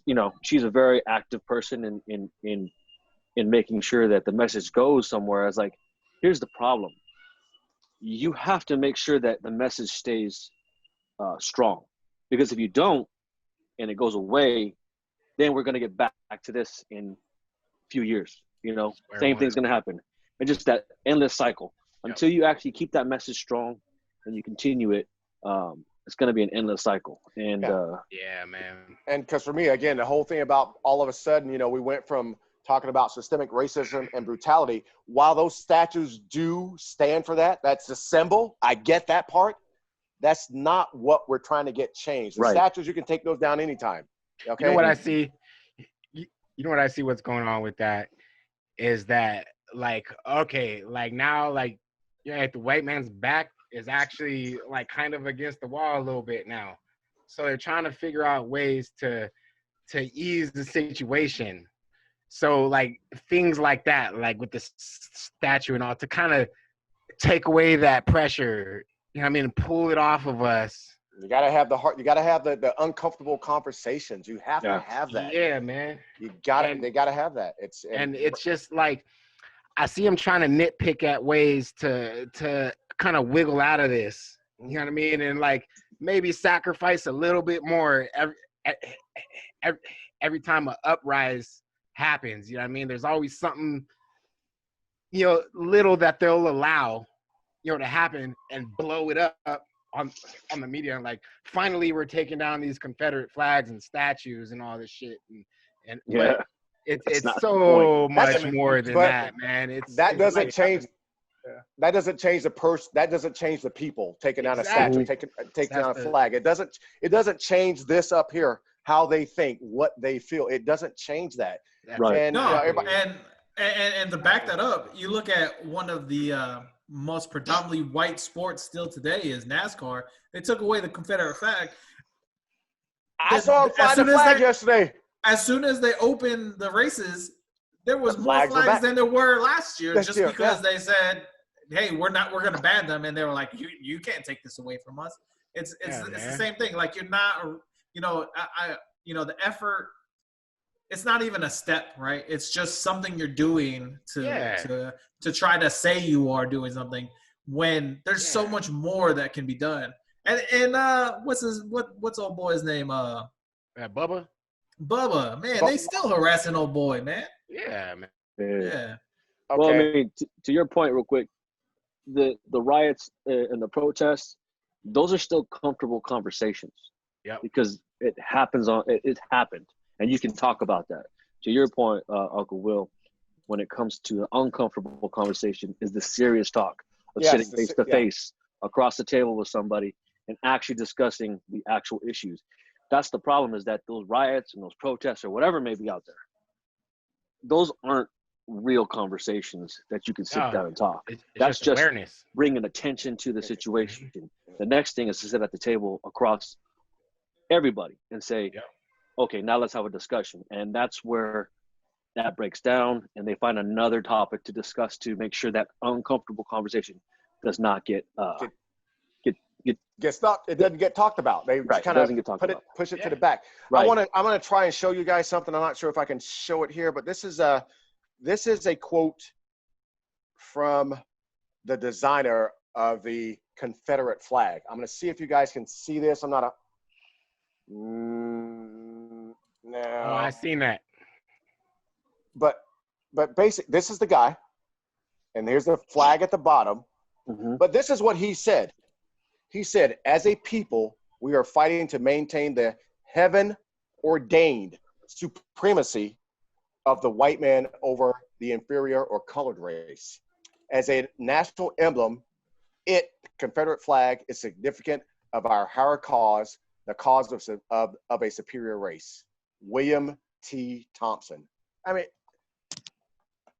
Speaker 5: a very active person in making sure that the message goes somewhere. I was like, here's the problem: you have to make sure that the message stays strong, because if you don't, and it goes away, then we're going to get back to this in a few years. Same thing's going to happen. It's just that endless cycle. Until you actually keep that message strong and you continue it, it's going to be an endless cycle. And
Speaker 2: man.
Speaker 4: And because for me, again, the whole thing about all of a sudden, we went from talking about systemic racism and brutality. While those statues do stand for that, that's a symbol. I get that part. That's not what we're trying to get changed. The statues, you can take those down anytime. Okay.
Speaker 2: You know what I see? You know what I see? What's going on with that is that, like, okay, like now, like, the white man's back is actually like kind of against the wall a little bit now. So they're trying to figure out ways to ease the situation. So like things like that, like with the statue and all, to kind of take away that pressure. Pull it off of us.
Speaker 4: You gotta have the heart. You gotta have the uncomfortable conversations. You have to have that.
Speaker 2: Yeah, man.
Speaker 4: They gotta have that. It's
Speaker 2: just like I see them trying to nitpick at ways to kind of wiggle out of this. You know what I mean? And like maybe sacrifice a little bit more every time an uprise happens. You know what I mean? There's always something, little that they'll allow, to happen and blow it up on the media. And like, finally, we're taking down these Confederate flags and statues and all this shit. And it's so much more than that, man. That doesn't change the person. That doesn't change the people taking down a statue, taking down a flag. It doesn't change this up here, how they think, what they feel. It doesn't change that.
Speaker 5: Right.
Speaker 1: And to back that up, you look at one of the most predominantly white sports still today is NASCAR. They took away the Confederate flag.
Speaker 4: I saw them fly the flag yesterday.
Speaker 1: As soon as they opened the races, there was more flags than there were last year, because they said, hey, we're going to ban them. And they were like, you can't take this away from us. It's
Speaker 2: Yeah,
Speaker 1: it's the
Speaker 2: man.
Speaker 1: same thing. Like you're not, the effort. It's not even a step, right? It's just something you're doing to try to say you are doing something when there's so much more that can be done. And what's old boy's name?
Speaker 2: Bubba.
Speaker 1: Bubba, man, they still harassing old boy, man.
Speaker 2: Yeah, man.
Speaker 1: Yeah.
Speaker 4: Okay.
Speaker 5: Well, I mean, to your point, real quick, the riots and the protests, those are still comfortable conversations.
Speaker 2: Yep.
Speaker 5: Because it happens it happened, and you can talk about that. To your point, Uncle Will, when it comes to an uncomfortable conversation, is the serious talk of sitting face to face across the table with somebody and actually discussing the actual issues. That's the problem, is that those riots and those protests or whatever may be out there, those aren't real conversations that you can sit down and talk. That's just
Speaker 2: awareness,
Speaker 5: bringing attention to the situation. The next thing is to sit at the table across everybody and say, okay, now let's have a discussion. And that's where that breaks down, and they find another topic to discuss to make sure that uncomfortable conversation does not get
Speaker 4: stuck. It doesn't get talked about. They kind of push it to the back.
Speaker 5: Right.
Speaker 4: I'm gonna try and show you guys something. I'm not sure if I can show it here, but this is a quote from the designer of the Confederate flag. I'm gonna see if you guys can see this. I'm not a no.
Speaker 2: Oh, I seen that.
Speaker 4: But this is the guy, and there's the flag at the bottom.
Speaker 5: Mm-hmm.
Speaker 4: But this is what he said. He said, as a people, we are fighting to maintain the heaven-ordained supremacy of the white man over the inferior or colored race. As a national emblem, Confederate flag, is significant of our higher cause, the cause of a superior race. William T. Thompson. I mean,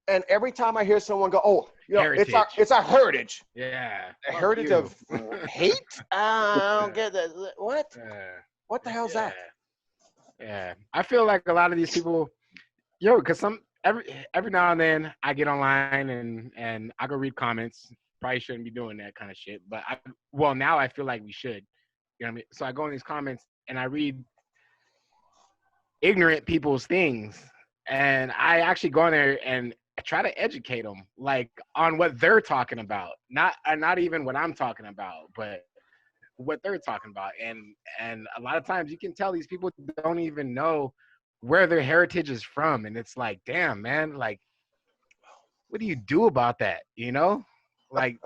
Speaker 4: and every time I hear someone go, "Oh,
Speaker 2: heritage.
Speaker 4: it's our heritage."
Speaker 2: Yeah.
Speaker 4: A heritage of hate? I don't get that. What? What the hell's that?
Speaker 2: Yeah. I feel like a lot of these people, because every now and then I get online and I go read comments. Probably shouldn't be doing that kind of shit, but now I feel like we should. You know what I mean? So I go in these comments and I read ignorant people's things, and I actually go in there and try to educate them, like, on what they're talking about, not even what I'm talking about, but what they're talking about. And a lot of times you can tell these people don't even know where their heritage is from, and it's like, damn, man, like, what do you do about that? Like,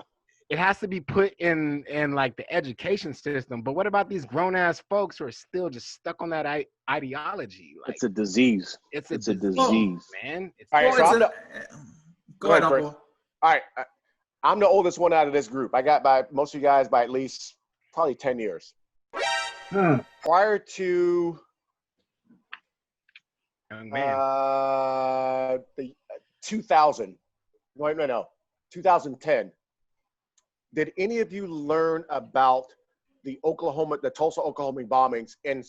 Speaker 2: it has to be put in like the education system. But what about these grown ass folks who are still just stuck on that ideology? Like,
Speaker 5: it's a disease.
Speaker 2: It's a disease, man.
Speaker 1: Go ahead, Uncle.
Speaker 4: All right, I'm the oldest one out of this group. I got by most of you guys by at least probably 10 years. Prior to the 2000, no, 2010. Did any of you learn about the Tulsa, Oklahoma bombings in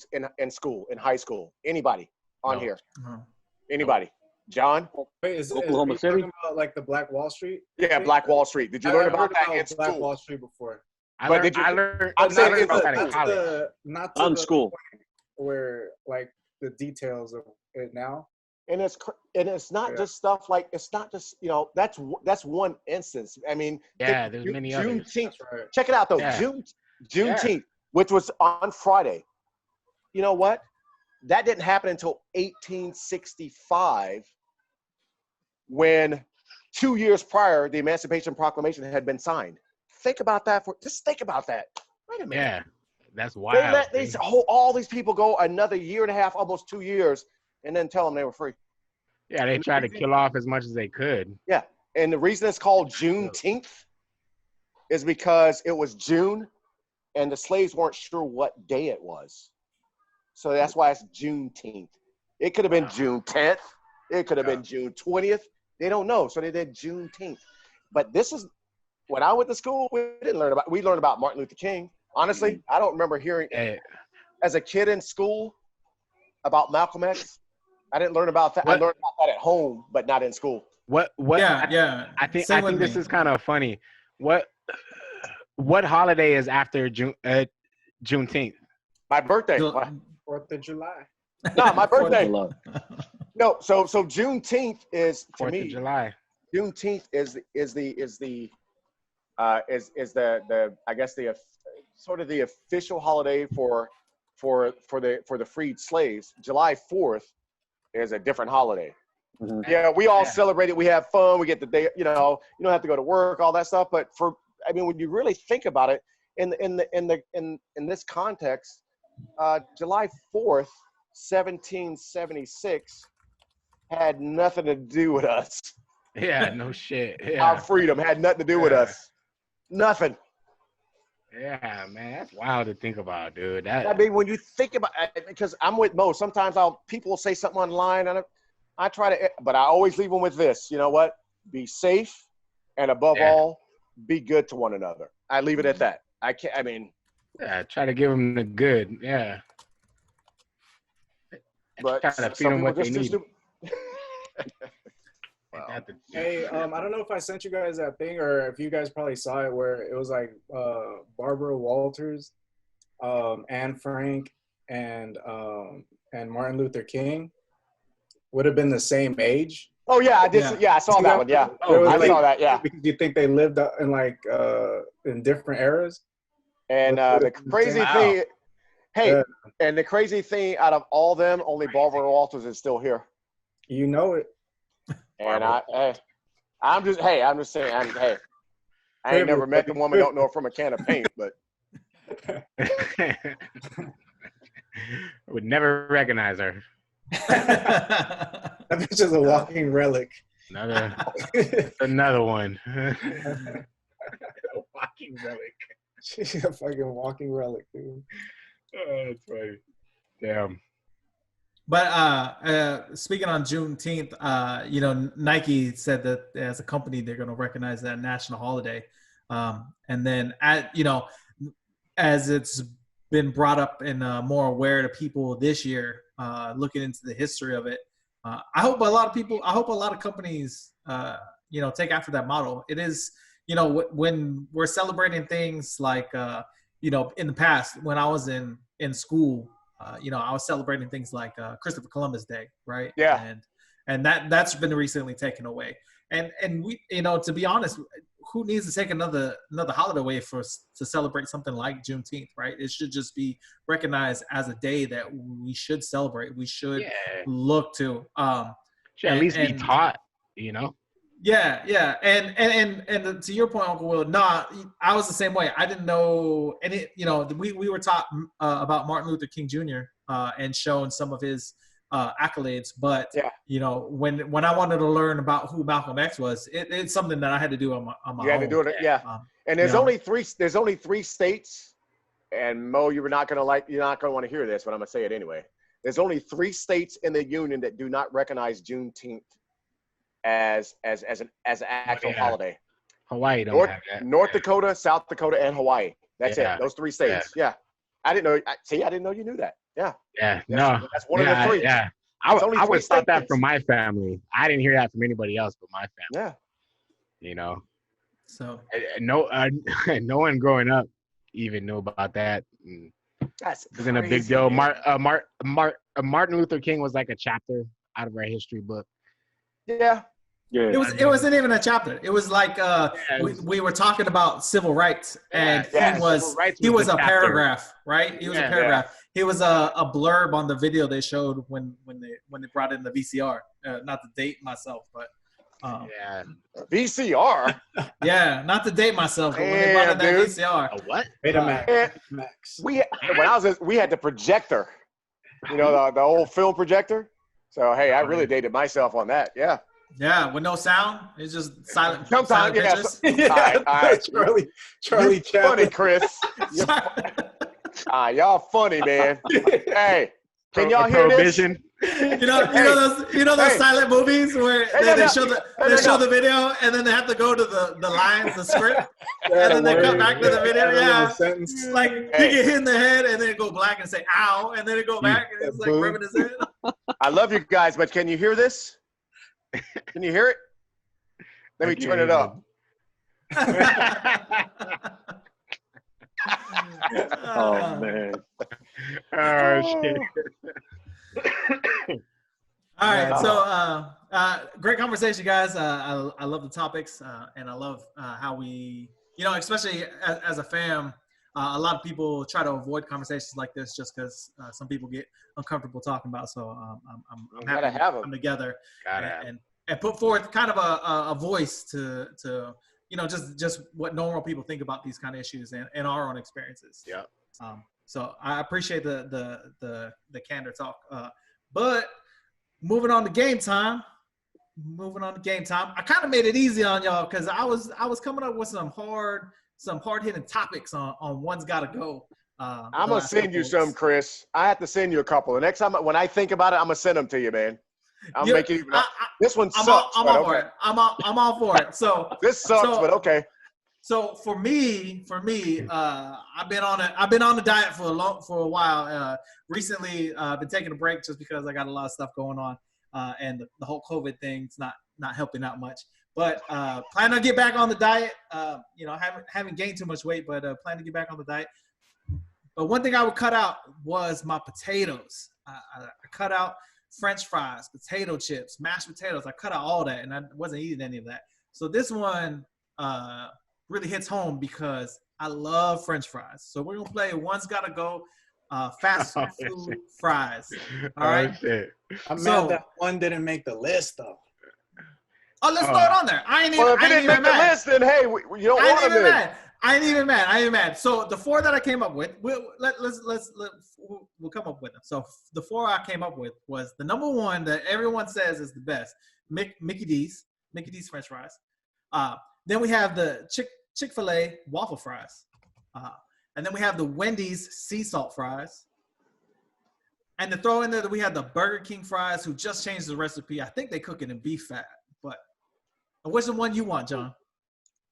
Speaker 4: school, in high school? Anybody on here?
Speaker 1: No.
Speaker 4: Anybody? John?
Speaker 3: Wait, is
Speaker 5: Oklahoma City?
Speaker 3: talking about like the Black Wall Street?
Speaker 4: Yeah, Black Wall Street. Did you learn about that in
Speaker 3: Black
Speaker 4: school?
Speaker 3: Wall Street before.
Speaker 2: I learned about that in college.
Speaker 3: Not to
Speaker 5: On
Speaker 3: the
Speaker 5: school.
Speaker 3: point where like the details of it now.
Speaker 4: And it's not just stuff like, it's not just, that's one instance. I mean,
Speaker 2: there's many others.
Speaker 4: Juneteenth.
Speaker 3: Right.
Speaker 4: Check it out though.
Speaker 2: Yeah.
Speaker 4: Juneteenth, which was on Friday. You know what? That didn't happen until 1865, when 2 years prior, the Emancipation Proclamation had been signed. Think about that. Just think about that. Wait a minute.
Speaker 2: Yeah, that's wild.
Speaker 4: They let all these people go another year and a half, almost 2 years, and then tell them they were free.
Speaker 2: Yeah, they tried to kill off as much as they could.
Speaker 4: Yeah, and the reason it's called Juneteenth is because it was June, and the slaves weren't sure what day it was. So that's why it's Juneteenth. It could have been June 10th. It could have been June 20th. They don't know, so they did Juneteenth. But this is, when I went to school, we learned about Martin Luther King. Honestly, I don't remember hearing as a kid in school about Malcolm X. I didn't learn about that. I learned about that at home, but not in school.
Speaker 1: Yeah.
Speaker 2: I think this is kind of funny. What holiday is after Juneteenth.
Speaker 4: My birthday.
Speaker 1: Ju-
Speaker 4: What?
Speaker 3: 4th of July.
Speaker 4: No, my
Speaker 5: Fourth of
Speaker 4: birthday.
Speaker 5: July.
Speaker 4: No, so Juneteenth is to
Speaker 2: 4th
Speaker 4: me.
Speaker 2: of July.
Speaker 4: Juneteenth is the I guess the sort of the official holiday for the freed slaves. July 4th is a different holiday.
Speaker 5: Mhm.
Speaker 4: Yeah, we all
Speaker 2: Yeah.
Speaker 4: celebrate it. We have fun. We get the day. You don't have to go to work, all that stuff. But when you really think about it, in this context, July 4th, 1776, had nothing to do with us.
Speaker 2: Yeah, no shit.
Speaker 4: Our
Speaker 2: Yeah.
Speaker 4: freedom had nothing to do with
Speaker 2: Yeah.
Speaker 4: us. Nothing.
Speaker 2: Yeah, man. That's wild to think about, dude. That
Speaker 4: I mean, when you think about it, because I'm with Mo, sometimes people will say something online, and I try to, but I always leave them with this. You know what? Be safe, and above all, be good to one another. I leave it at that.
Speaker 2: yeah, try to give them the good. Yeah.
Speaker 4: But
Speaker 2: Try to
Speaker 4: some
Speaker 2: feed them
Speaker 4: people
Speaker 2: what they
Speaker 4: just too
Speaker 2: need.
Speaker 4: stupid.
Speaker 3: Hey, I don't know if I sent you guys that thing or if you guys probably saw it where it was like Barbara Walters, Anne Frank, and Martin Luther King would have been the same age.
Speaker 4: Oh yeah, I did.
Speaker 1: Yeah.
Speaker 4: Yeah, I saw that one. Yeah,
Speaker 3: Oh,
Speaker 4: I
Speaker 3: really?
Speaker 4: saw that. Yeah,
Speaker 3: Because you think they lived in like in different eras.
Speaker 4: and the crazy
Speaker 2: Wow.
Speaker 4: thing, hey,
Speaker 3: Yeah.
Speaker 4: and the crazy thing, out of all them, only Barbara Walters is still here.
Speaker 3: You know it.
Speaker 4: And I'm just saying, I ain't never met the woman, don't know her from a can of paint, but
Speaker 2: I would never recognize her.
Speaker 3: That bitch is a walking relic.
Speaker 2: Another one.
Speaker 3: Walking relic. She's a fucking walking relic, dude.
Speaker 2: Oh, that's funny. Damn.
Speaker 1: But speaking on Juneteenth, Nike said that as a company they're going to recognize that national holiday, and then as it's been brought up and more aware to people this year, looking into the history of it, I hope a lot of companies take after that model. It is when we're celebrating things like in the past when I was in school. I was celebrating things like Christopher Columbus Day, right?
Speaker 4: Yeah.
Speaker 1: And that's been recently taken away. And we, to be honest, who needs to take another holiday away for us to celebrate something like Juneteenth, right? It should just be recognized as a day that we should celebrate. We should look to.
Speaker 2: Should at least be taught,
Speaker 1: Yeah, and to your point, Uncle Will, I was the same way. I didn't know, and we were taught about Martin Luther King Jr. And shown some of his accolades, but when I wanted to learn about who Malcolm X was, it's something that I had to do on my own.
Speaker 4: you had to do it. Yeah, and there's only three states, and Mo, you're not gonna want to hear this, but I'm gonna say it anyway. There's only 3 states in the union that do not recognize Juneteenth as an actual holiday.
Speaker 2: Hawaii don't have that.
Speaker 4: North Dakota, South Dakota, and Hawaii. That's it. Those 3 states. Yeah. I didn't know. I didn't know you knew that. Yeah.
Speaker 2: Yeah.
Speaker 4: That's one of the 3.
Speaker 2: Yeah. I was taught that from my family. I didn't hear that from anybody else but my family.
Speaker 4: Yeah.
Speaker 1: So
Speaker 2: no one growing up even knew about that.
Speaker 4: That's
Speaker 2: wasn't a big deal. Martin Luther King was like a chapter out of our history book.
Speaker 4: Yeah.
Speaker 1: It wasn't even a chapter. It was like we were talking about civil rights, and he was a paragraph, right? He was a paragraph.
Speaker 4: Yeah.
Speaker 1: He was a blurb on the video they showed when they brought in the VCR. Not to date myself, but
Speaker 4: VCR.
Speaker 1: Yeah, not to date myself, but when they brought in that VCR.
Speaker 2: A what?
Speaker 3: Betamax.
Speaker 4: We had the projector. The old film projector. So hey, I really dated myself on that. Yeah.
Speaker 1: Yeah, with no sound. It's just silent.
Speaker 4: Sometimes,
Speaker 1: silent
Speaker 4: yeah. All right.
Speaker 3: Charlie
Speaker 4: Funny,
Speaker 3: Chaplin.
Speaker 4: Chris. Y'all funny, man. Hey, can y'all hear this?
Speaker 2: Prohibition.
Speaker 1: You know those silent movies where they show the video and then they have to go to the lines, the script, and then they come back to the video. Yeah, like he get hit in the head and then it go black and say "ow," and then it go back and it's like rubbing his head.
Speaker 4: I love you guys, but can you hear this? Can you hear it? Let me turn it up.
Speaker 5: Oh man.
Speaker 2: Oh shit.
Speaker 1: All right, so great conversation, guys. I love the topics, and I love how we, especially as a fam, a lot of people try to avoid conversations like this just because some people get uncomfortable talking about. So I'm happy to come together and put forth kind of a voice to just what normal people think about these kind of issues and our own experiences.
Speaker 2: Yeah.
Speaker 1: So I appreciate the candor talk, but. Moving on to game time. I kind of made it easy on y'all because I was coming up with some hard hitting topics on One's Gotta Go.
Speaker 4: I'm gonna send you some, Chris. I have to send you a couple. The next time when I think about it, I'm gonna send them to you, man. I'll make it even. This one sucks.
Speaker 1: I'm all for it. I'm all for it. So
Speaker 4: this sucks, but okay.
Speaker 1: So for me, I've been on a diet for a while. Recently, I've been taking a break just because I got a lot of stuff going on, and the whole COVID thing's not helping out much. But plan to get back on the diet. Haven't gained too much weight, but plan to get back on the diet. But one thing I would cut out was my potatoes. I cut out French fries, potato chips, mashed potatoes. I cut out all that, and I wasn't eating any of that. So this one really hits home because I love French fries. So we're gonna play One's Gotta Go fast food fries. All right.
Speaker 3: I'm mad that one didn't make the list though.
Speaker 1: Oh, let's throw it on there.
Speaker 4: Well, if it didn't make the list, then hey, you don't want them in.
Speaker 1: I ain't even mad. So the four that I came up with, we'll come up with them. So the four I came up with was the number one that everyone says is the best, Mickey D's French fries. Then we have the Chic-Fil-A waffle fries. And then we have the Wendy's sea salt fries. And to throw in there that we have the Burger King fries who just changed the recipe. I think they cook it in beef fat. But what's the one you want, John?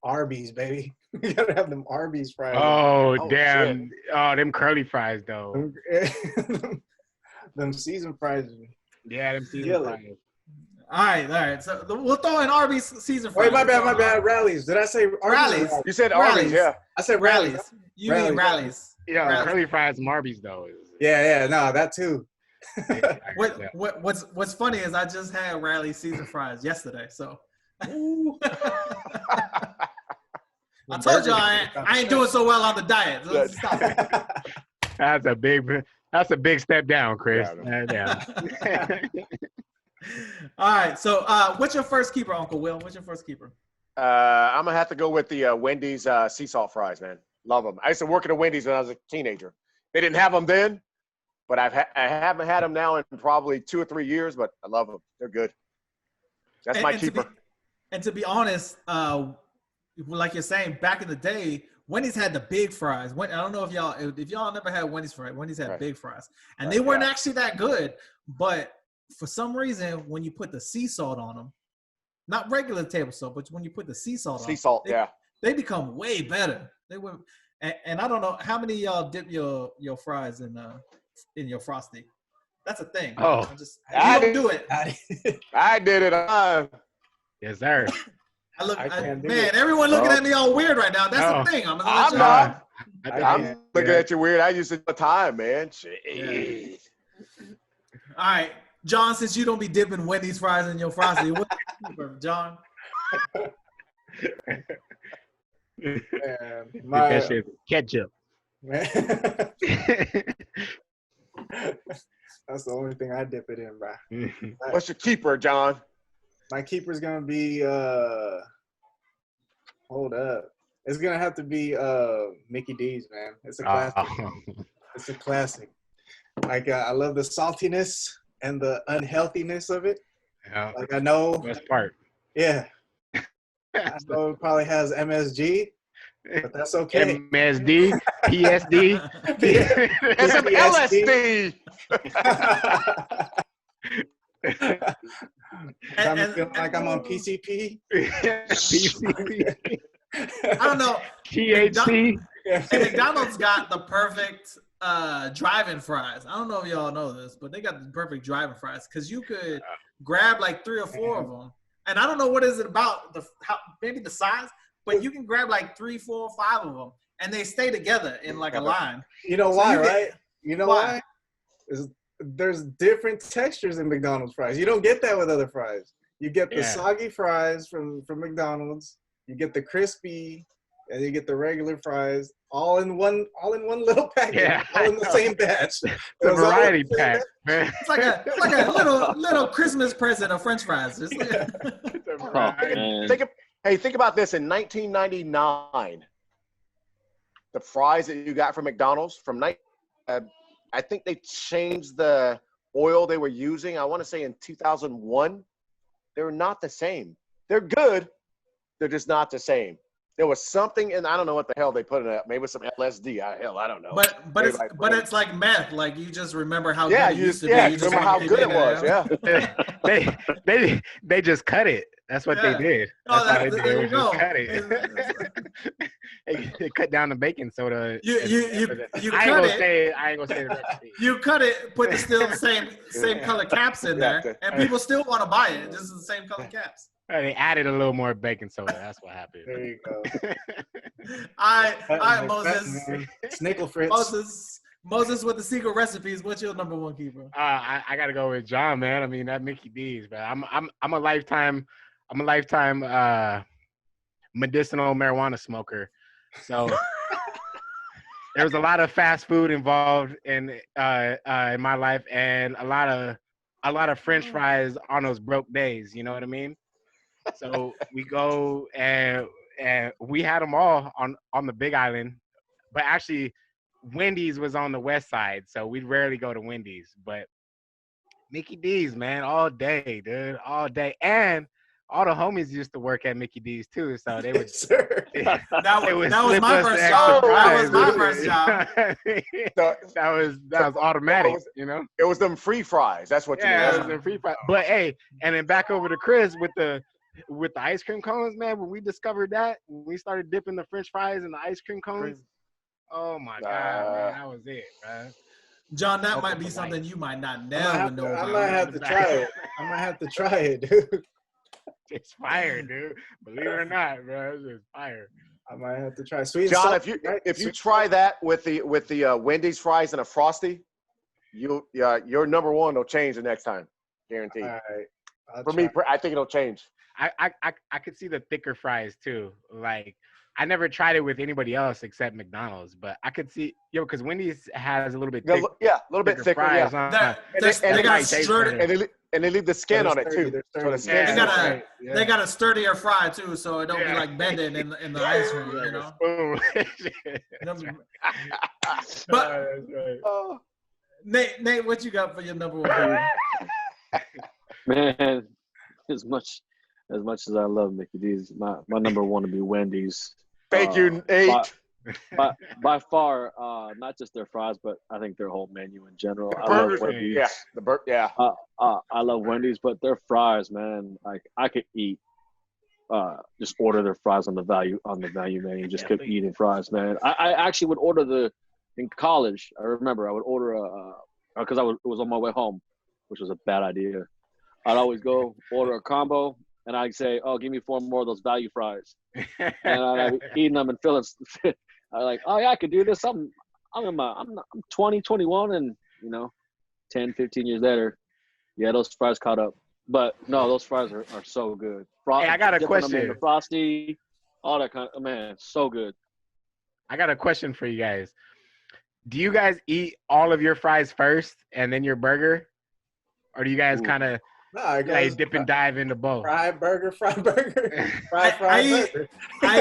Speaker 3: Arby's, baby. You gotta have them Arby's fries.
Speaker 2: Oh damn. Shit. Oh, them curly fries though.
Speaker 3: Them seasoned fries.
Speaker 2: Yeah, them seasoned fries.
Speaker 1: All right. So we'll throw in Arby's season fries.
Speaker 3: Wait, my bad. Rallies. Did I say Arby's?
Speaker 1: Rallies?
Speaker 4: You said Arby's, yeah.
Speaker 3: I said Rallies.
Speaker 1: You mean Rallies?
Speaker 2: Yeah,
Speaker 1: Rallies.
Speaker 2: curly fries and Arby's though.
Speaker 3: Yeah, no, that too.
Speaker 1: What's funny is I just had Rallies season fries yesterday, so. I told you I ain't doing so well on the diet. So let's stop.
Speaker 2: That's a big step down, Chris. Yeah.
Speaker 1: All right. So what's your first keeper, Uncle Will? What's your first keeper?
Speaker 4: I'm going to have to go with the Wendy's sea salt fries, man. Love them. I used to work at a Wendy's when I was a teenager. They didn't have them then, but I haven't had them now in probably 2 or 3 years, but I love them. They're good. That's my keeper.
Speaker 1: To be honest, like you're saying, back in the day, Wendy's had the big fries. I don't know if y'all never had Wendy's fries. Wendy's had big fries, and they weren't actually that good. But for some reason, when you put the sea salt on them, not regular table salt, but when you put the sea salt on them, they become way better. They were, and I don't know how many of y'all dip your fries in your Frosty. That's a thing.
Speaker 2: Oh,
Speaker 1: I don't do it.
Speaker 4: I did it.
Speaker 2: Yes, sir.
Speaker 1: Everyone looking at me all weird right now. That's the thing. I'm
Speaker 4: not. I'm looking at you weird. I used to do the time, man. Jeez.
Speaker 1: All right, John. Since you don't be dipping Wendy's fries in your Frosty, what's your keeper, John?
Speaker 2: That shit ketchup.
Speaker 3: That's the only thing I dip it in, bro.
Speaker 4: What's your keeper, John?
Speaker 3: My keeper's gonna be hold up. It's gonna have to be Mickey D's, man. It's a classic. It's a classic. Like I love the saltiness and the unhealthiness of it.
Speaker 2: Yeah.
Speaker 3: Like I know
Speaker 2: best part.
Speaker 3: Yeah. I know it probably has MSG, but that's okay.
Speaker 2: MSD, PSD.
Speaker 4: It's some LSD.
Speaker 3: I'm feeling like I'm on PCP.
Speaker 2: PCP.
Speaker 1: I don't know.
Speaker 2: THC.
Speaker 1: McDonald's got the perfect drive-in fries. I don't know if y'all know this, but they got the perfect drive-in fries because you could grab like 3 or 4 of them. And I don't know what is it about maybe the size, but you can grab like 3, 4, 5 of them, and they stay together in like a line.
Speaker 3: You know
Speaker 1: So
Speaker 3: why,
Speaker 1: you get-
Speaker 3: right? You know why? There's different textures in McDonald's fries. You don't get that with other fries. You get the soggy fries from McDonald's. You get the crispy, and you get the regular fries all in one little package, all in the same batch.
Speaker 2: It's a variety pack, man.
Speaker 1: It's like a little Christmas present of French fries. Just
Speaker 4: Think about this. In 1999, the fries that you got from McDonald's I think they changed the oil they were using. I want to say in 2001, they were not the same. They're good. They're just not the same. There was something, and I don't know what the hell they put in it. Maybe some LSD. I don't know.
Speaker 1: But it's like meth. Like you just remember how good it used to be.
Speaker 4: Yeah,
Speaker 1: you just
Speaker 4: remember how good it was.
Speaker 2: Yeah. they just cut it. That's what they did.
Speaker 1: Oh,
Speaker 2: That's how they did.
Speaker 1: there you
Speaker 2: Just
Speaker 1: go.
Speaker 2: cut it. they cut down the baking soda.
Speaker 1: You
Speaker 2: I
Speaker 1: cut it.
Speaker 2: I ain't gonna say the recipe.
Speaker 1: You cut it, put still the same color caps in there, and people still want to buy it. This is the same color caps.
Speaker 2: They added a little more baking soda. That's what happened.
Speaker 3: There you go.
Speaker 1: All right, Moses.
Speaker 3: Snickle Fritz.
Speaker 1: Moses with the secret recipes. What's your number one keeper?
Speaker 2: I gotta go with John, man. I mean that Mickey D's, but I'm a lifetime medicinal marijuana smoker. So there was a lot of fast food involved in my life, and a lot of French fries on those broke days. You know what I mean? So we go and we had them all on the Big Island, but actually Wendy's was on the west side, so we'd rarely go to Wendy's. But Mickey D's, man, all day, dude, all day. And all the homies used to work at Mickey D's too, so they would.
Speaker 1: That was my first job. That was my first job.
Speaker 2: that was automatic, you know.
Speaker 4: It was them free fries. That's what you mean.
Speaker 2: Yeah, it was them free fries. But hey, and then back over to Chris with the ice cream cones, man. When we discovered that, when we started dipping the French fries in the ice cream cones, oh my God, man, that was it, man.
Speaker 1: John, that might be something you might not never know about.
Speaker 3: I might have to try it. I might have to try it, dude.
Speaker 2: It's fire, dude. Believe it or not, bro, it's just fire.
Speaker 3: I might have to try sweet.
Speaker 4: John, if you try that with the Wendy's fries and a Frosty, your number one will change the next time, guaranteed.
Speaker 3: All right.
Speaker 4: For me, I think it'll change.
Speaker 2: I could see the thicker fries too. Like I never tried it with anybody else except McDonald's, but I could see because Wendy's has a little bit thicker.
Speaker 4: Yeah, a little bit thicker.
Speaker 2: Fries,
Speaker 4: Yeah.
Speaker 1: They got sturdy.
Speaker 4: And they leave the skin on it too. So the skin.
Speaker 1: They got a sturdier fry too, so it don't be like bending in the ice cream, you know. But Nate, what you got for your number one?
Speaker 5: Man, as much as I love Mickey D's, my number one would be Wendy's.
Speaker 4: Thank you, Nate.
Speaker 5: By far, not just their fries, but I think their whole menu in general. I love Wendy's. I love Wendy's, but their fries, man, like I could eat, just order their fries on the value menu. Just keep eating fries, man. I actually would order in college. I remember I would order because it was on my way home, which was a bad idea. I'd always go order a combo, and I'd say, "Oh, give me 4 more of those value fries," and I'd be eating them and feeling. I'm like, "Oh yeah, I could do this." I'm 20, 21, and 10, 15 years later, yeah, those fries caught up. But no, those fries are so good.
Speaker 2: Hey, I got a question.
Speaker 5: The Frosty, all that kind of man, so good.
Speaker 2: I got a question for you guys. Do you guys eat all of your fries first and then your burger, or do you guys kind of dip and dive into both?
Speaker 3: Fried burger. Burger.
Speaker 1: I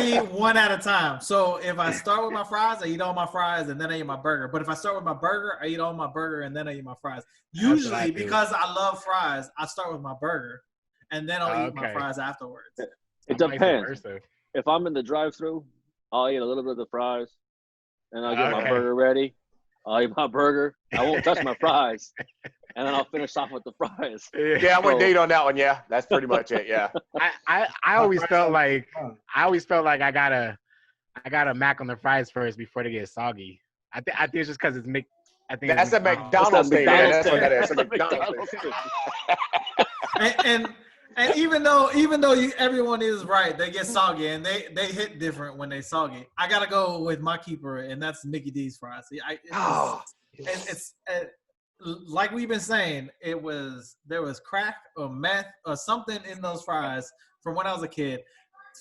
Speaker 1: eat one at a time. So if I start with my fries, I eat all my fries and then I eat my burger. But if I start with my burger, I eat all my burger and then I eat my fries. Usually, because I love fries, I start with my burger and then I'll eat my fries afterwards.
Speaker 5: It depends. If I'm in the drive-thru, I'll eat a little bit of the fries and I'll get my burger ready. I'll eat my burger. I won't touch my fries. And then I'll finish off with the fries.
Speaker 4: Yeah, I'm with Nate on that one. Yeah, that's pretty much it. Yeah.
Speaker 2: I always felt like I gotta mac on the fries first before they get soggy. I think it's just because it's I think
Speaker 4: that's a McDonald's thing. That's what that is. A McDonald's thing.
Speaker 1: And even though everyone is right, they get soggy and they hit different when they soggy. I gotta go with my keeper, and that's Mickey D's fries. It's like we've been saying. There was crack or meth or something in those fries from when I was a kid.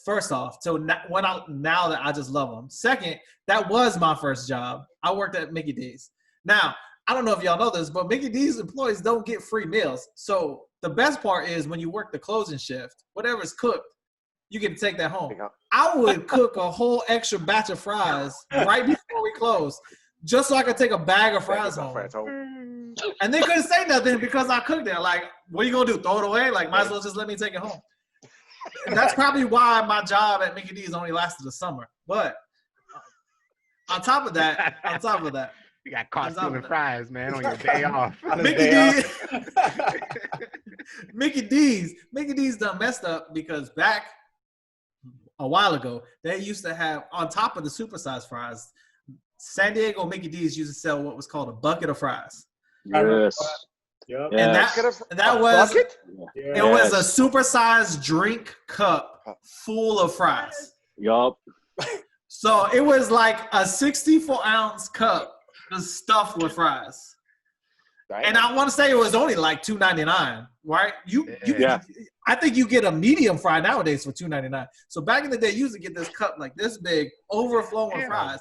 Speaker 1: First off, so now that I just love them. Second, that was my first job. I worked at Mickey D's. Now, I don't know if y'all know this, but Mickey D's employees don't get free meals. So the best part is when you work the closing shift, whatever's cooked, you get to take that home. I would cook a whole extra batch of fries right before we close, just so I could take a bag of fries home. And they couldn't say nothing because I cooked it. Like, what are you gonna do? Throw it away? Like, might as well just let me take it home. That's probably why my job at Mickey D's only lasted a summer. But on top of that,
Speaker 2: you got caught stealing fries, man, on your day off.
Speaker 1: Mickey D's done messed up because back a while ago, they used to have, on top of the supersized fries, San Diego Mickey D's used to sell what was called a bucket of fries.
Speaker 5: Yes.
Speaker 3: Yep.
Speaker 1: And that was
Speaker 4: bucket?
Speaker 1: It was a supersized drink cup full of fries.
Speaker 5: Yup.
Speaker 1: So it was like a 64-ounce cup just stuffed with fries.
Speaker 4: Right.
Speaker 1: And I want to say it was only like $2.99, right?
Speaker 5: Yeah.
Speaker 1: I think you get a medium fry nowadays for $2.99. So back in the day, you used to get this cup like this big, overflowing fries.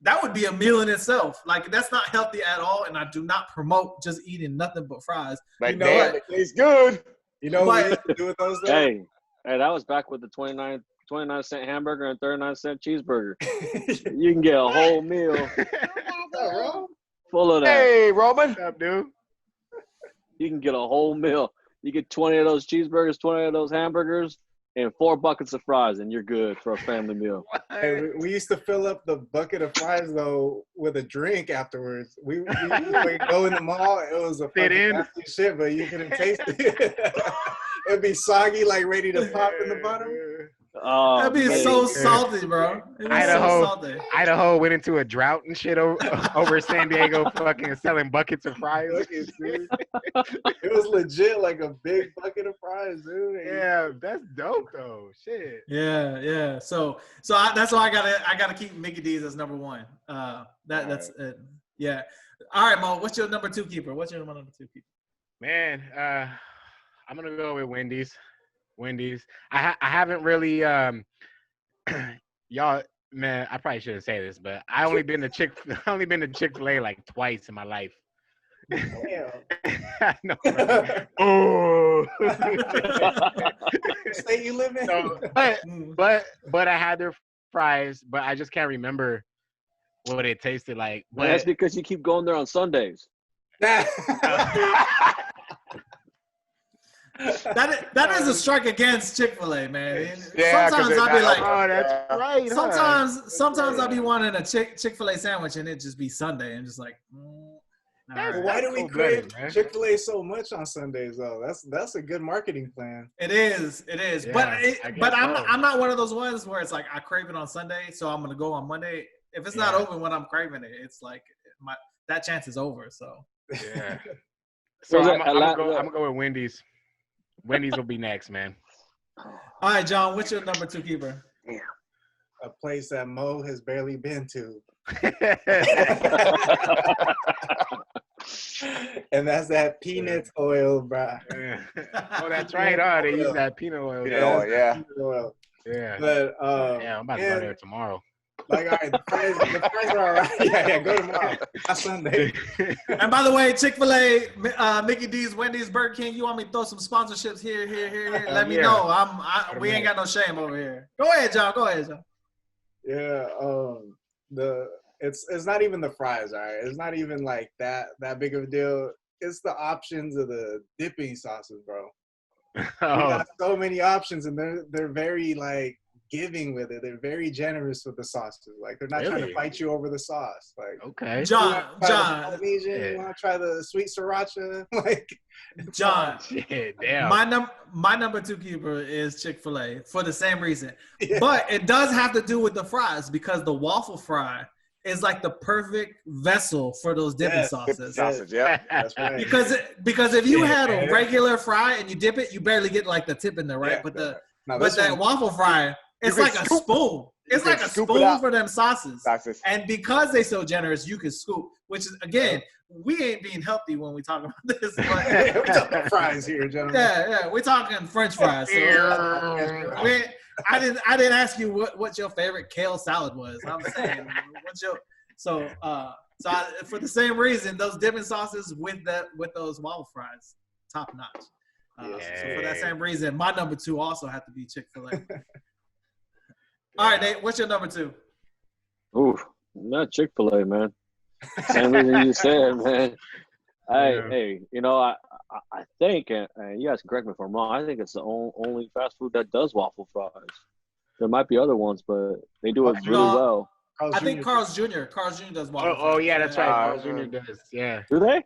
Speaker 1: That would be a meal in itself. Like, that's not healthy at all, and I do not promote just eating nothing but fries.
Speaker 4: Like,
Speaker 1: you know
Speaker 4: damn, it tastes good.
Speaker 3: You know what we used to do with those?
Speaker 5: Hey, that was back with the 29-cent hamburger and 39-cent cheeseburger. You can get a whole meal full of that.
Speaker 4: Hey, Roman.
Speaker 2: What's up, dude?
Speaker 5: You can get a whole meal. You get 20 of those cheeseburgers, 20 of those hamburgers, and 4 buckets of fries, and you're good for a family meal.
Speaker 3: Hey, we used to fill up the bucket of fries though with a drink afterwards. We would go in the mall. It was a fucking nasty shit, but you couldn't taste it. It'd be soggy, like ready to pop in the bottom.
Speaker 5: Oh,
Speaker 1: That'd be so salty, bro.
Speaker 2: Idaho went into a drought and shit over San Diego, fucking selling buckets of fries.
Speaker 3: Buckets, dude. It was legit like a big bucket of fries, dude.
Speaker 2: Yeah, that's dope though. Shit.
Speaker 1: Yeah. So that's why I gotta keep Mickey D's as number one. That's it. Yeah. All right, Mo. What's your number 2 keeper? Number 2 keeper?
Speaker 2: Man, I'm gonna go with Wendy's. I haven't really y'all, man, I probably shouldn't say this, but I only been to Chick-Fil-A like twice in my life.
Speaker 3: Damn.
Speaker 2: No, oh.
Speaker 3: State you live in?
Speaker 2: So, but I had their fries, but I just can't remember what it tasted like.
Speaker 5: Well, that's because you keep going there on Sundays.
Speaker 1: That is a strike against Chick-fil-A, man.
Speaker 4: Yeah,
Speaker 1: sometimes I'll be like,
Speaker 2: oh, that's right.
Speaker 1: Sometimes I'll be wanting a Chick-fil-A sandwich and it just be Sunday and just like.
Speaker 3: Why do we crave Chick-fil-A so much on Sundays though? That's a good marketing plan.
Speaker 1: It is.
Speaker 2: Yeah,
Speaker 1: but I'm not one of those ones where it's like I crave it on Sunday, so I'm gonna go on Monday. If it's not open when I'm craving it, it's like that chance is over. So
Speaker 2: yeah. So I'm gonna go with Wendy's. Wendy's will be next, man.
Speaker 1: All right, John, what's your number 2 keeper?
Speaker 3: A place that Mo has barely been to. And that's that peanut oil, bro.
Speaker 2: Oh, that's right. Oh, they use that peanut oil.
Speaker 4: Yeah.
Speaker 3: Peanut oil.
Speaker 2: Yeah.
Speaker 3: But
Speaker 2: I'm about to go there tomorrow.
Speaker 3: Like, all right, the fries are all right. Yeah, go tomorrow. Not Sunday.
Speaker 1: And by the way, Chick-fil-A, Mickey D's, Wendy's, Burger King, you want me to throw some sponsorships here? Let me know. We ain't got no shame over here. Go ahead, John.
Speaker 3: Yeah, it's not even the fries, all right? It's not even like that big of a deal. It's the options of the dipping sauces, bro. We got so many options, and they're very like giving with it. They're very generous with the sauces. Like, they're not trying to fight you over the sauce. Like,
Speaker 2: okay,
Speaker 1: John,
Speaker 3: you want to try the sweet sriracha? Like,
Speaker 1: John,
Speaker 2: damn.
Speaker 1: My number 2 keeper is Chick-fil-A for the same reason, but it does have to do with the fries because the waffle fry is like the perfect vessel for those dipping
Speaker 3: Yes.
Speaker 1: sauces.
Speaker 4: Sausage, yeah.
Speaker 3: That's right.
Speaker 1: Because if you had a
Speaker 3: Yeah.
Speaker 1: regular fry and you dip it, you barely get like the tip in there, right?
Speaker 3: Yeah. Now,
Speaker 1: But
Speaker 3: this
Speaker 1: that
Speaker 3: one-
Speaker 1: waffle fry, it's
Speaker 4: can
Speaker 1: like a
Speaker 4: scoop-
Speaker 1: spoon. It's
Speaker 4: can
Speaker 1: like a
Speaker 4: scoop it
Speaker 1: spoon
Speaker 4: out.
Speaker 1: for them sauces.
Speaker 4: Sausage.
Speaker 1: And because they're so generous, you can scoop. Which is again, we ain't being healthy when we talk about this. But
Speaker 3: We're talking fries here, gentlemen.
Speaker 1: yeah, we're talking French fries. So I didn't ask you what your favorite kale salad was. I'm saying what's your for the same reason, those dipping sauces with those waffle fries, top notch. So for that same reason, my number 2 also had to be Chick-fil-A. All right, Nate, what's your number 2?
Speaker 5: Ooh, not Chick-fil-A, man. Same reason you said, man. Hey, you know, I think, and you guys can correct me if I'm wrong, I think it's the only fast food that does waffle fries. There might be other ones, but they do it really well.
Speaker 1: I think Carl's Jr. does waffle fries.
Speaker 2: Oh yeah, that's right. Carl's Jr. does. Yeah.
Speaker 5: Do they?